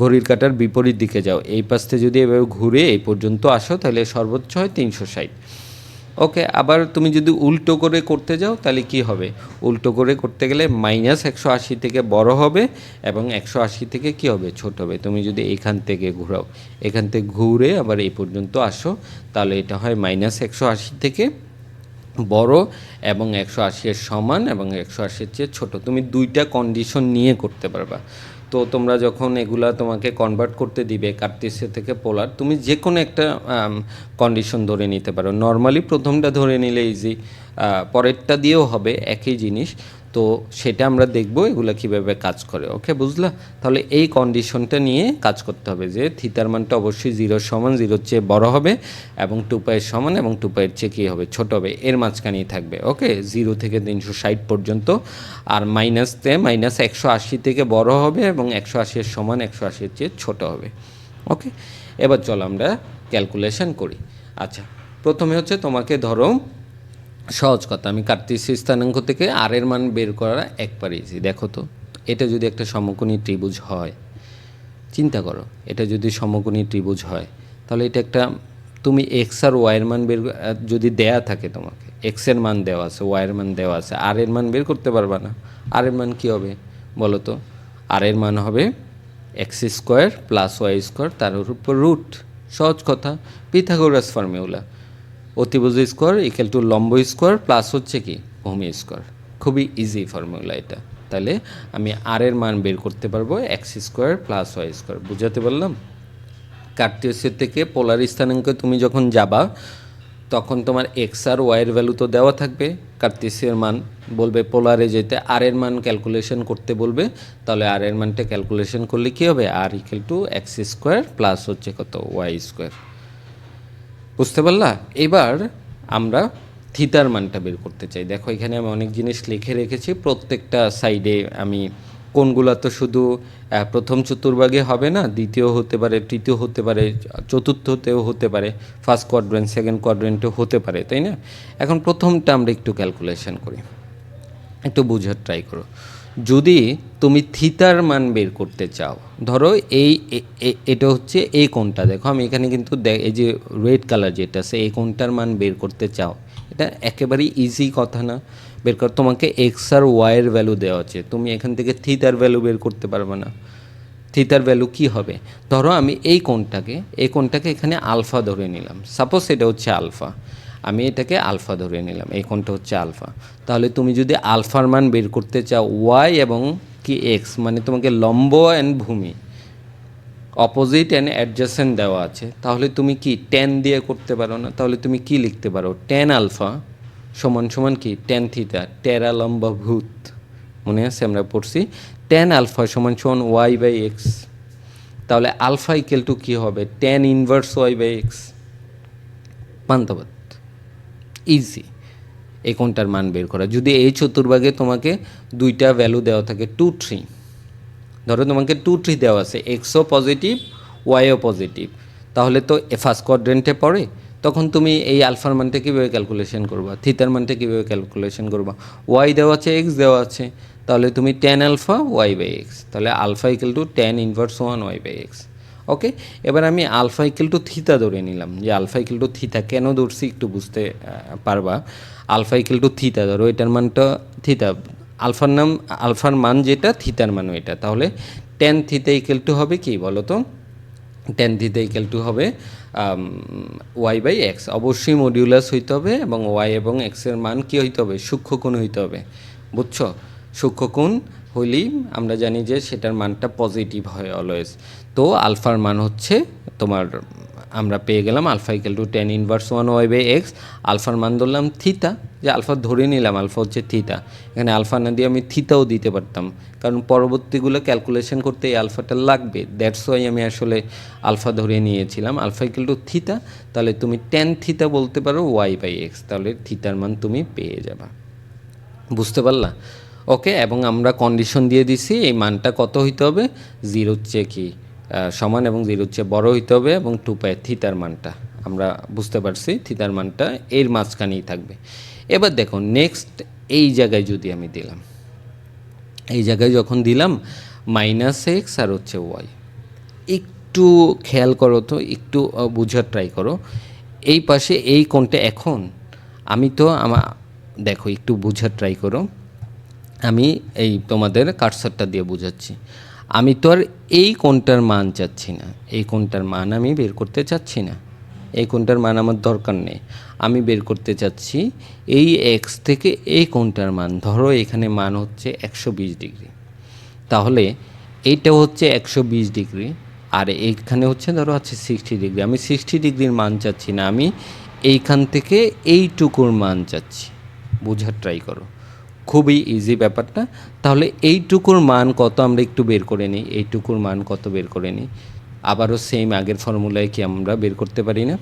ঘড়ির কাঁটার বিপরীত দিকে যাও, এই পাশ থেকে যদি এভাবে ঘুরে এই পর্যন্ত আসো তাহলে সর্বোচ্চ হয় 360। ওকে, আবার তুমি যদি উল্টো করে করতে যাও তাহলে কি হবে, উল্টো করে করতে গেলে -180 থেকে বড় হবে এবং 180 থেকে কি হবে, ছোট হবে। তুমি যদি এখান থেকে ঘোরাও, এখান থেকে ঘুরে আবার এই পর্যন্ত আসো তাহলে এটা হয় -180 থেকে বড় এবং 180-এর সমান এবং 180-এর চেয়ে ছোট। তুমি দুইটা কন্ডিশন নিয়ে করতে পারবা। তো তোমরা যখন এগুলা তোমাকে কনভার্ট করতে দিবে কার্তেসিয়ান থেকে পোলার, তুমি যে কোনো একটা কন্ডিশন ধরে নিতে পারো। নর্মালি প্রথমটা ধরে নিলে ইজি, পরেরটা দিয়েও হবে একই জিনিস। তো সেটা আমরা দেখব এগুলো কীভাবে কাজ করে। ওকে, বুঝলা? তাহলে এই কন্ডিশনটা নিয়ে কাজ করতে হবে যে থিতার মানটা অবশ্যই 0 সমান, 0-র চেয়ে বড় হবে, এবং 2π সমান এবং 2π চেয়ে কী হবে, ছোট হবে, এর মাঝখানেই থাকবে। ওকে, 0 থেকে 360 পর্যন্ত, আর মাইনাসতে -180 থেকে বড় হবে এবং 180-এর সমান, 180-এর চেয়ে ছোট হবে। ওকে, এবার চলো আমরা ক্যালকুলেশন করি। আচ্ছা, প্রথমে হচ্ছে তোমাকে ধরো সহজ কথা, আমি কার্তেসীয় স্থানাঙ্ক থেকে আর এর মান বের করা একবারে ইজি। দেখো তো এটা যদি একটা সমকোণী ত্রিভুজ হয়, চিন্তা করো এটা যদি সমকোণী ত্রিভুজ হয় তাহলে এটা একটা, তুমি এক্স আর ওয়াইয়ের মান বের যদি দেয়া থাকে, তোমাকে এক্সের মান দেওয়া আছে, ওয়াইয়ের মান দেওয়া আছে, আর এর মান বের করতে পারবা না। আর এর মান কী হবে বলো তো? আর এর মান হবে x² + y², তার উপর রুট। সহজ কথা, পিথাগোরাস ফর্মুলা, অতিভুজ স্কোয়ার ইকুয়াল টু লম্ব স্কোয়ার প্লাস হচ্ছে কি ভূমি স্কোয়ার। খুবই ইজি ফর্মুলা এটা। তাহলে আমি আর এর মান বের করতে পারবো x² + y²। বুঝাতে পারলাম? কার্তেসীয় থেকে পোলার স্থানাঙ্কে তুমি যখন যাবা তখন তোমার এক্স আর ওয়াইয়ের ভ্যালু তো দেওয়া থাকবে, কার্তেসীয়ের মান বলবে পোলারে যেতে আর এর মান ক্যালকুলেশন করতে বলবে, তাহলে আর এর মানটা ক্যালকুলেশন করলে কী হবে, আর ইকুয়াল টু x² প্লাস হচ্ছে কত, y²। বুঝতে পারলা? এবার আমরা থিতার মানটা বের করতে চাই। দেখো এখানে আমি অনেক জিনিস লিখে রেখেছি, প্রত্যেকটা সাইডে আমি কোনগুলো তো শুধু প্রথম চতুর্ভাগে হবে না, দ্বিতীয় হতে পারে, তৃতীয় হতে পারে, চতুর্থতেও হতে পারে, ফার্স্ট কোয়াড্রেন্ট, সেকেন্ড কোয়াড্রেন্টও হতে পারে, তাই না? এখন প্রথমটা আমরা একটু ক্যালকুলেশন করি, একটু বোঝার ট্রাই করো। যদি তুমি থিতার মান বের করতে চাও, ধরো এটা হচ্ছে এই কোণটা, দেখো আমি এখানে কিন্তু এই যে রেড কালার যেটা আছে এই কোণটার মান বের করতে চাও, এটা একেবারেই ইজি কথা না বের কর। তোমাকে এক্স আর ওয়াইয়ের ভ্যালু দেওয়া আছে, তুমি এখান থেকে থিতার ভ্যালু বের করতে পারবে না। থিতার ভ্যালু কী হবে? ধরো আমি এই কোণটাকে এখানে আলফা ধরে নিলাম, সাপোজ এটা হচ্ছে আলফা, আমি এটাকে আলফা ধরে নিলাম, এই কোণটা হচ্ছে আলফা। তাহলে তুমি যদি আলফার মান বের করতে চাও ওয়াই এবং কি এক্স, মানে তোমাকে লম্ব অ্যান্ড ভূমি অপোজিট অ্যান্ড অ্যাডজাসেন্ট দেওয়া আছে, তাহলে তুমি কি টেন দিয়ে করতে পারো না? তাহলে তুমি কি লিখতে পারো? টেন আলফা সমান সমান কি টেন থিটা, টেরা লম্বা ভূত, মনে আছে আমরা পড়ছি, টেন আলফা সমান সমান ওয়াই বাই এক্স। তাহলে আলফা ইকুয়াল টু কী হবে? Tan inverse y by x. পান্তাবাদ, ইজি এই কোনটার মান বের করা। যদি এই চতুর্ভাগে তোমাকে দুইটা ভ্যালু দেওয়া থাকে 2, 3, ধরো তোমাকে 2, 3 দেওয়া আছে, এক্সও পজিটিভ ওয়াইও পজিটিভ, তাহলে তো ফার্স্ট কোয়াড্রেন্টে পড়ে, তখন তুমি এই আলফার মানটা কীভাবে ক্যালকুলেশন করবা, থিতার মানটা কীভাবে ক্যালকুলেশন করবা? ওয়াই দেওয়া আছে, এক্স দেওয়া আছে, তাহলে তুমি tan alpha y by x, তাহলে alpha equal to tan inverse 1 y by x. Okay, এবার আমি আলফা ইকুয়াল টু থিতা ধরে নিলাম, যে আলফা ইকুয়াল টু থিতা কেন ধরছি একটু বুঝতে পারবা। আলফা ইকুয়াল টু থিতা ধরো, এটার মানটা থিতা, আলফার মান যেটা থিতার মানও এটা, তাহলে টেন থিতা ইকুয়াল টু হবে কি বলো তো? টেন থিতা ইকুয়াল টু হবে ওয়াই বাই এক্স। অবশ্যই মডিউলাস হইতে হবে এবং ওয়াই এবং এক্সের মান কী হইতে হবে? সূক্ষ্মকোণ হইতে হবে, বুঝছো? সূক্ষ্মকোণ হইলেই আমরা জানি যে সেটার মানটা পজিটিভ হয় অলওয়েজ। তো আলফার মান হচ্ছে তোমার, আমরা পেয়ে গেলাম alpha equal to tan inverse 1 y by x. আলফার মান ধরলাম থিতা, যে আলফা ধরে নিলাম আলফা হচ্ছে থিতা, এখানে আলফা না দিয়ে আমি থিতাও দিতে পারতাম, কারণ পরবর্তীগুলো ক্যালকুলেশন করতে এই আলফাটা লাগবে, দ্যাটস ওয়াই আমি আসলে আলফা ধরে নিয়েছিলাম। আলফা ইকুয়াল টু থিতা, তাহলে তুমি টেন থিতা বলতে পারো ওয়াই বাই এক্স, তাহলে থিতার মান তুমি পেয়ে যাবা। বুঝতে পারলা? ওকে, এবং আমরা কন্ডিশন দিয়ে দিছি এই মানটা কত হইতে হবে? 0 চেয়ে কি সমান এবং 0 চেয়ে বড় হইতে হবে, এবং 2 পাই থিতার মানটা আমরা বুঝতে পারছি, থিতার মানটা এর মাঝখানেই থাকবে। এবার দেখো নেক্সট এই জায়গায় যদি আমি দিলাম, এই জায়গায় যখন দিলাম মাইনাস এক্স আর হচ্ছে ওয়াই, একটু খেয়াল করো তো, একটু বোঝার ট্রাই করো। এই পাশে এই কোণটা এখন আমি তো দেখো একটু বোঝার ট্রাই করো, আমি এই তোমাদের কার্সারটা দিয়ে বোঝাচ্ছি। আমি তো আর এই কোণটার মান চাচ্ছি না, এই কোণটার মান আমি বের করতে চাচ্ছি না, এই কোণটার মান আমার দরকার নেই, আমি বের করতে চাচ্ছি এই এক্স থেকে এই কোণটার মান। ধরো এখানে মান হচ্ছে 120 ডিগ্রি, তাহলে এইটা হচ্ছে 120 ডিগ্রি, আর এইখানে হচ্ছে ধরো আছে 60 ডিগ্রি। আমি 60 ডিগ্রির মান চাচ্ছি না, আমি এইখান থেকে এইটুকুর মান চাচ্ছি। বোঝার ট্রাই করো, খুবই ইজি ব্যাপারটা। তাহলে এইটুকুর মান কত আমরা একটু বের করে নিই, এইটুকুর মান কত বের করে নিই। আবারও সেম আগের ফর্মুলায় কি আমরা বের করতে পারি না?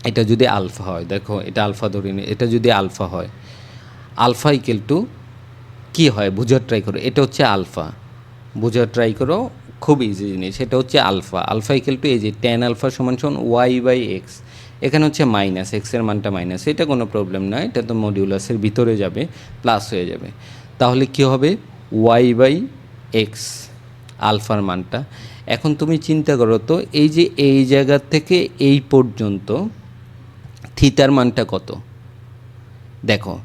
এটা যদি আলফা হয়, দেখো এটা আলফা ধরে নিই, এটা যদি আলফা হয়, আলফা ইকুয়াল টু কী হয় বোঝার ট্রাই করো, এটা হচ্ছে আলফা, বোঝার ট্রাই করো, খুব ইজি জিনিস। এটা হচ্ছে আলফা, আলফা ইকুয়াল টু এই যে টেন আলফা সমান সমান ওয়াই বাই এক্স, এখানে হচ্ছে মাইনাস, এক্সের মানটা মাইনাস, এটা কোনো প্রবলেম না, এটা তো মডিউলাসের ভিতরে যাবে, প্লাস হয়ে যাবে। তাহলে কী হবে? ওয়াই বাই এক্স আলফার মানটা। এখন তুমি চিন্তা করো তো, এই যে এই জায়গা থেকে এই পর্যন্ত থিতার মানটা কত? দেখো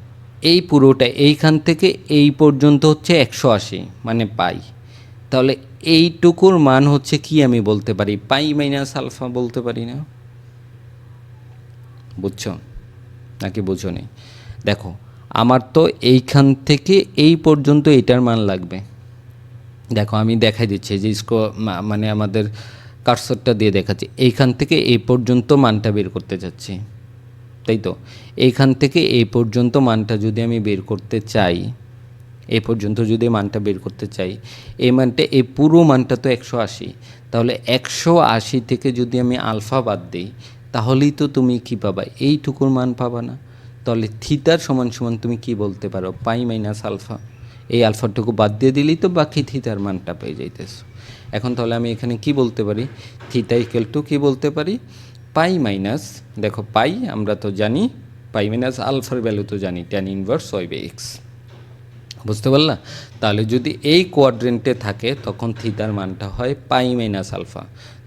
এই পুরোটা এইখান থেকে এই পর্যন্ত হচ্ছে 180, মানে পাই। তাহলে এইটুকুর মান হচ্ছে কি আমি বলতে পারি? পাই মাইনাস আলফা বলতে পারি না? বুঝছো নাকি বুঝো নি? দেখো আমার তো এইখান থেকে এই পর্যন্ত এটার মান লাগবে। দেখো আমি দেখাই দিচ্ছি যে মানে আমাদের কার্সরটা দিয়ে দেখাচ্ছি, এইখান থেকে এই পর্যন্ত মানটা বের করতে চাচ্ছি, তাই তো? এইখান থেকে এই পর্যন্ত মানটা যদি আমি বের করতে চাই, এই পর্যন্ত যদি মানটা বের করতে চাই, এই মানটা, এই পুরো মানটা তো 180, তাহলে 180 থেকে যদি আমি আলফা বাদ দিই, তাহলেই তো তুমি কি পাবা? এইটুকুর মান পাবা না। তাহলে থিতার সমান সমান তুমি কি বলতে পারো? পাই মাইনাস আলফা। এই আলফাটুকু বাদ দিয়ে দিলেই তো বাকি থিতার মানটা পেয়ে যাইতেছো। এখন তাহলে আমি এখানে কি বলতে পারি? থিতা ইকুয়াল টু কী বলতে পারি? পাই মাইনাস, দেখো পাই আমরা তো জানি, পাই মাইনাস আলফার ভ্যালু তো জানি, tan inverse y by x. বুঝতে পারলা? তাহলে যদি এই কোয়াড্রেন্টে থাকে তখন থিতার মানটা হয় পাই মাইনাস আলফা।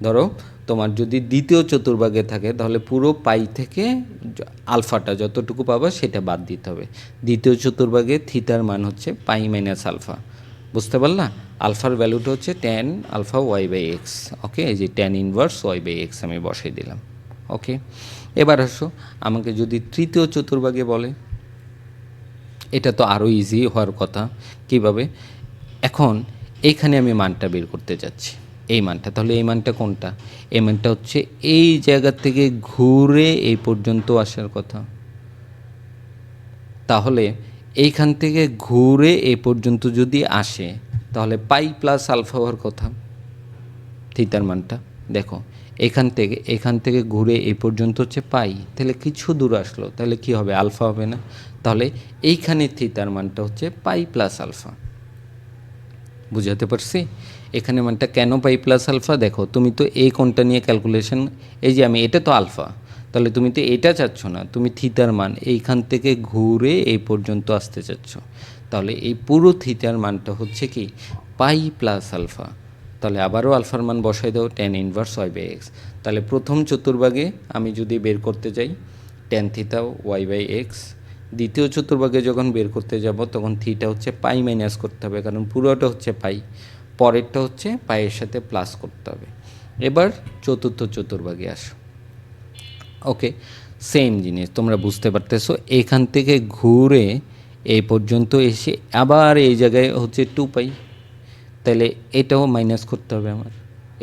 ধরো তোমার যদি দ্বিতীয় চতুর্ভাগে থাকে তাহলে পুরো পাই থেকে আলফাটা যতটুকু পাবা সেটা বাদ দিতে হবে। দ্বিতীয় চতুর্ভাগে থিতার মান হচ্ছে পাই মাইনাস আলফা। বুঝতে পারলা? আলফার ভ্যালুটা হচ্ছে tan alpha y by x. Okay, এই যে tan inverse y by x আমি বসাই দিলাম। ওকে, এবার আসো আমাকে যদি তৃতীয় চতুর্ভাগে বলে, এটা তো আরও ইজি হওয়ার কথা। কিভাবে? এখন এইখানে আমি মানটা বের করতে যাচ্ছি, এই মানটা। তাহলে এই মানটা কোনটা? এই মানটা হচ্ছে এই জায়গা থেকে ঘুরে এই পর্যন্ত আসার কথা। তাহলে এইখান থেকে ঘুরে এই পর্যন্ত যদি আসে তাহলে পাই প্লাস আলফা হওয়ার কথা থিতার মানটা। দেখো এখান থেকে ঘুরে এই পর্যন্ত হচ্ছে পাই, তাহলে কিছু দূর আসলো, তাহলে কি হবে? আলফা হবে না? তাহলে এইখানে থিতার মানটা হচ্ছে পাই প্লাস আলফা। বুঝাতে পারছি? এখানে মানটা কেন পাই প্লাস আলফা? দেখো তুমি তো এই কোণটা নিয়ে ক্যালকুলেশন, এই যে আমি এটা তো আলফা, তাহলে তুমি তো এটা চাচ্ছ না, তুমি থিতার মান এইখান থেকে ঘুরে এই পর্যন্ত আসতে চাচ্ছ। তাহলে এই পুরো থিতার মানটা হচ্ছে কি? Pi plus alpha. তাহলে আবারও আলফার মান বসাই দাও, tan inverse y by x. তাহলে প্রথম চতুর্ভাগে আমি যদি বের করতে যাই tan theta y by x, দ্বিতীয় চতুর্ভাগে যখন বের করতে যাব তখন থিটা হচ্ছে পাই মাইনাস করতে হবে, কারণ পুরোটা হচ্ছে পাই, পরেরটা হচ্ছে পাইয়ের সাথে প্লাস করতে হবে। এবার চতুর্থ চতুর্ভাগে আসো। ওকে, সেম জিনিস তোমরা বুঝতে পারতেছো। এখান থেকে ঘুরে এই পর্যন্ত এসে আবার এই জায়গায় হচ্ছে 2 পাই, তাহলে এটাও মাইনাস করতে হবে আমার,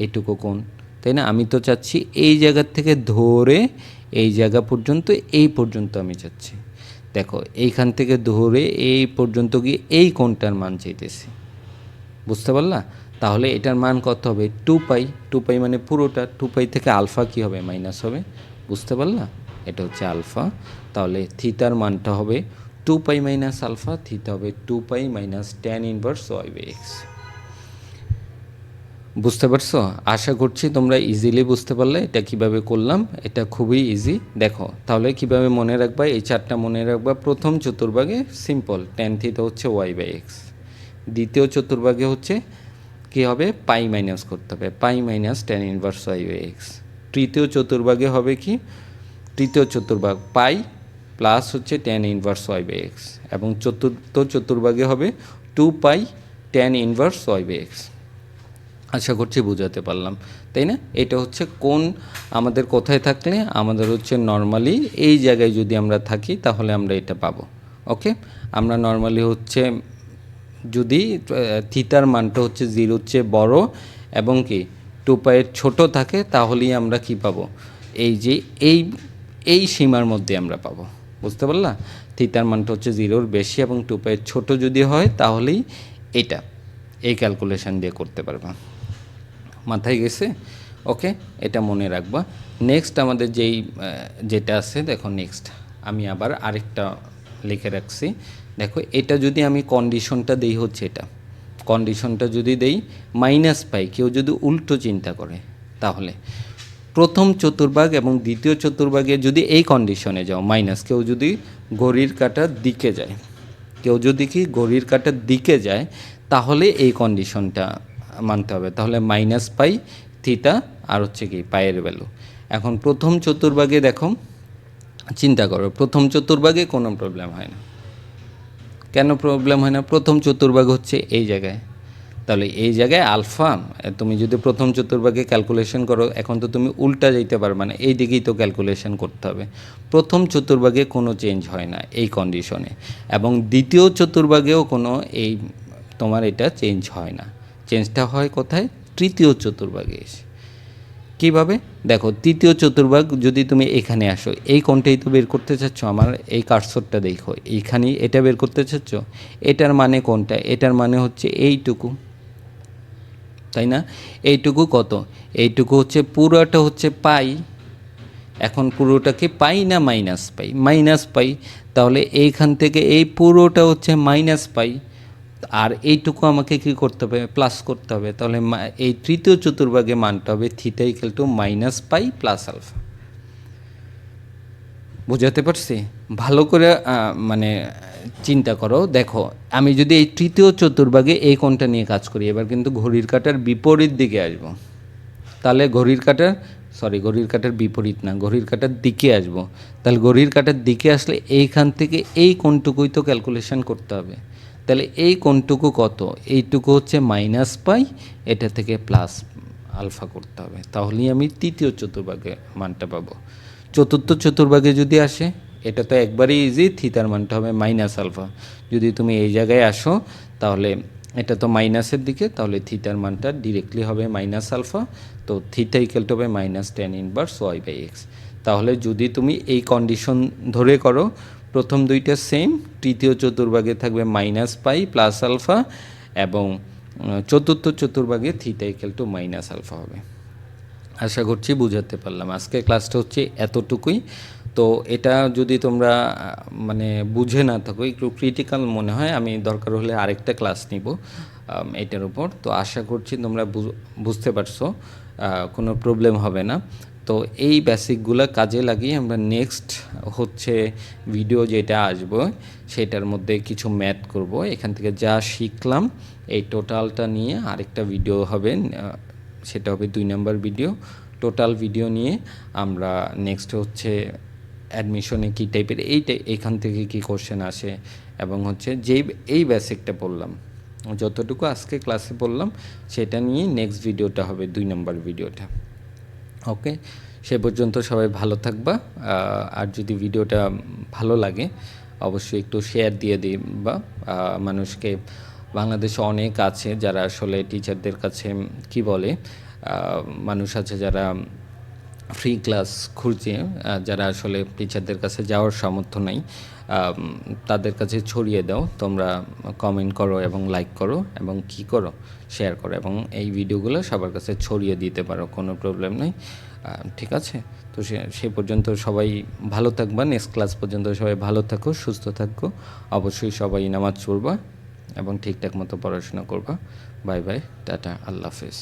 এইটুকু কোণ, তাই না? আমি তো চাচ্ছি এই জায়গার থেকে ধরে এই জায়গা পর্যন্ত, এই পর্যন্ত আমি চাচ্ছি। দেখো এইখান থেকে ধরে এই পর্যন্ত গিয়ে এই কোণটার মান চাইতেছি। বুঝতে পারলা? তাহলে এটার মান কত হবে? 2 পাই। 2 পাই মানে পুরোটা। 2 পাই থেকে আলফা কী হবে? মাইনাস হবে। বুঝতে পারলা? এটা হচ্ছে আলফা। তাহলে থিতার মানটা হবে 2 পাই মাইনাস আলফা। থিতা হবে 2 pi minus tan inverse y by x. বুঝতে পারছো? আশা করছি তোমরা ইজিলি বুঝতে পারলে এটা কিভাবে করলাম। এটা খুবই ইজি। দেখো তাহলে কিভাবে মনে রাখবা, এই চারটা মনে রাখবা। প্রথম চতুর্ভাগে সিম্পল, ট্যান থিতা হচ্ছে ওয়াই বাই এক্স। দ্বিতীয় চতুর্ভাগে হচ্ছে কী হবে? পাই মাইনাস করতে হবে, pi minus tan inverse y by x. তৃতীয় চতুর্ভাগে হবে কি? তৃতীয় চতুর্ভাগ পাই প্লাস হচ্ছে tan inverse y by x. এবং চতুর্থ চতুর্ভাগে হবে 2 pi tan inverse y by x. আশা করছি বোঝাতে পারলাম, তাই না? এটা হচ্ছে কোন আমাদের কোথায় থাকলে আমাদের হচ্ছে নর্মালি এই জায়গায় যদি আমরা থাকি তাহলে আমরা এটা পাবো। ওকে, আমরা নর্মালি হচ্ছে যদি থিতার মানটা হচ্ছে 0-র চেয়ে বড় এবং কি 2 পাইয়ের ছোটো থাকে তাহলেই আমরা কি পাবো? এই যে এই সীমার মধ্যে আমরা পাবো। বুঝতে পারলা? থিতার মানটা হচ্ছে 0-র বেশি এবং 2 পাইয়ের ছোটো যদি হয় তাহলেই এটা এই ক্যালকুলেশন দিয়ে করতে পারবা। মাথায় গেছে? ওকে, এটা মনে রাখবা। নেক্সট আমাদের যেটা আছে, দেখো নেক্সট আমি আবার আরেকটা লিখে রাখছি। দেখো এটা যদি আমি কন্ডিশনটা দেই হচ্ছে এটা, কন্ডিশনটা যদি দেই মাইনাস পাই, কেউ যদি উল্টো চিন্তা করে তাহলে প্রথম চতুর্ভাগ এবং দ্বিতীয় চতুর্ভাগে যদি এই কন্ডিশনে যাও মাইনাস, কেউ যদি ঘড়ির কাঁটার দিকে যায়, কেউ যদি কি ঘড়ির কাঁটার দিকে যায় তাহলে এই কন্ডিশনটা মানতে হবে। তাহলে মাইনাস পাই থিতা আর হচ্ছে কি পায়ের ভ্যালু। এখন প্রথম চতুর্ভাগে দেখো, চিন্তা করো, প্রথম চতুর্ভাগে কোনো প্রবলেম হয় না। কেন প্রবলেম হয় না? প্রথম চতুর্ভাগ হচ্ছে এই জায়গায়, তাহলে এই জায়গায় আলফা, তুমি যদি প্রথম চতুর্ভাগে ক্যালকুলেশন করো, এখন তো তুমি উল্টা যাইতে পারবে না, এই দিকেই তো ক্যালকুলেশন করতে হবে। প্রথম চতুর্ভাগে কোনো চেঞ্জ হয় না এই কন্ডিশনে, এবং দ্বিতীয় চতুর্ভাগেও কোনো এই তোমার এটা চেঞ্জ হয় না। চেঞ্জটা হয় কোথায়? তৃতীয় চতুর্ভাগে এসে। কীভাবে? দেখো তৃতীয় চতুর্ভাগ যদি তুমি এখানে আসো, এই কোণটাই তো বের করতে চাচ্ছ, আমার এই কার্সরটা দেখো এইখানেই এটা বের করতে চাচ্ছ। এটার মানে কোনটা? এটার মানে হচ্ছে এইটুকু, তাই না? এইটুকু কত? এইটুকু হচ্ছে পুরোটা হচ্ছে পাই। এখন পুরোটাকে পাই না মাইনাস পাই? মাইনাস পাই। তাহলে এইখান থেকে এই পুরোটা হচ্ছে মাইনাস পাই, আর এইটুকু আমাকে কী করতে হবে? প্লাস করতে হবে। তাহলে এই তৃতীয় চতুর্ভাগে মানটা হবে theta equal to minus pi plus alpha. বুঝাতে পারছি? ভালো করে মানে চিন্তা করো, দেখো আমি যদি এই তৃতীয় চতুর্ভাগে এই কোণটা নিয়ে কাজ করি, এবার কিন্তু ঘড়ির কাঁটার বিপরীত দিকে আসবো, তাহলে ঘড়ির কাঁটার বিপরীত না, ঘড়ির কাঁটার দিকে আসবো। তাহলে ঘড়ির কাঁটার দিকে আসলে এইখান থেকে এই কোণটুকুই তো ক্যালকুলেশন করতে হবে। তাহলে এই কোণটুকু কত? এইটুকু হচ্ছে -পাই, এটা থেকে প্লাস আলফা করতে হবে, তাহলেই আমি তৃতীয় চতুর্ভাগে মানটা পাবো। চতুর্থ চতুর্ভাগে যদি আসে, এটা তো একবারেই ইজি, থিতার মানটা হবে -আলফা। যদি তুমি এই জায়গায় আসো তাহলে এটা তো মাইনাসের দিকে, তাহলে থিতার মানটা ডিরেক্টলি হবে -আলফা। তো থিতা ইকুয়াল টু হবে -tan−1/y/x। তাহলে যদি তুমি এই কন্ডিশন ধরে করো, প্রথম দুইটা সেম, তৃতীয় চতুর্ভাগে থাকবে -পাই প্লাস আলফা, এবং চতুর্থ চতুর্ভাগে থিতা ইকুয়াল টু -আলফা হবে। আশা করছি বুঝাতে পারলাম। আজকের ক্লাসটা হচ্ছে এতটুকুই। তো এটা যদি তোমরা মানে বুঝে না থাকো, একটু ক্রিটিক্যাল মনে হয়, আমি দরকার হলে আরেকটা ক্লাস নিব এটার উপর। তো আশা করছি তোমরা বুঝতে পারছো, কোনো প্রবলেম হবে না। তো এই বেসিকগুলো কাজে লাগিয়ে আমরা নেক্সট হচ্ছে ভিডিও যেটা আসবো সেটার মধ্যে কিছু ম্যাথ করব। এখান থেকে যা শিখলাম এই টোটালটা নিয়ে আরেকটা ভিডিও হবে, সেটা হবে 2 নম্বর ভিডিও। টোটাল ভিডিও নিয়ে আমরা নেক্সট হচ্ছে অ্যাডমিশনে কী টাইপের এইখান থেকে কী কোশ্চেন আসে, এবং হচ্ছে এই বেসিকটা বললাম, যতটুকু আজকে ক্লাসে বললাম সেটা নিয়ে নেক্সট ভিডিওটা হবে 2 নম্বর ভিডিওটা। ওকে, সে পর্যন্ত সবাই ভালো থাকবা। আর যদি ভিডিওটা ভালো লাগে অবশ্যই একটু শেয়ার দিয়ে দিবা মানুষকে। বাংলাদেশে অনেক আছে যারা আসলে টিচারদের কাছে কি বলে, মানুষ আছে যারা ফ্রি ক্লাস খুঁজছে, যারা আসলে টিচারদের কাছে যাওয়ার সামর্থ্য নাই, তাদের কাছে ছড়িয়ে দাও। তোমরা কমেন্ট করো এবং লাইক করো এবং কি করো, শেয়ার করো, এবং এই ভিডিওগুলো সবার কাছে ছড়িয়ে দিতে পারো, কোনো প্রবলেম নেই। ঠিক আছে, তো সে পর্যন্ত সবাই ভালো থাকবা। নেক্সট ক্লাস পর্যন্ত সবাই ভালো থাকো, সুস্থ থাকো। অবশ্যই সবাই নামাজ পড়বা এবং ঠিকঠাক মতো পড়াশোনা করবা। বাই বাই, টাটা, আল্লাহ হাফেজ।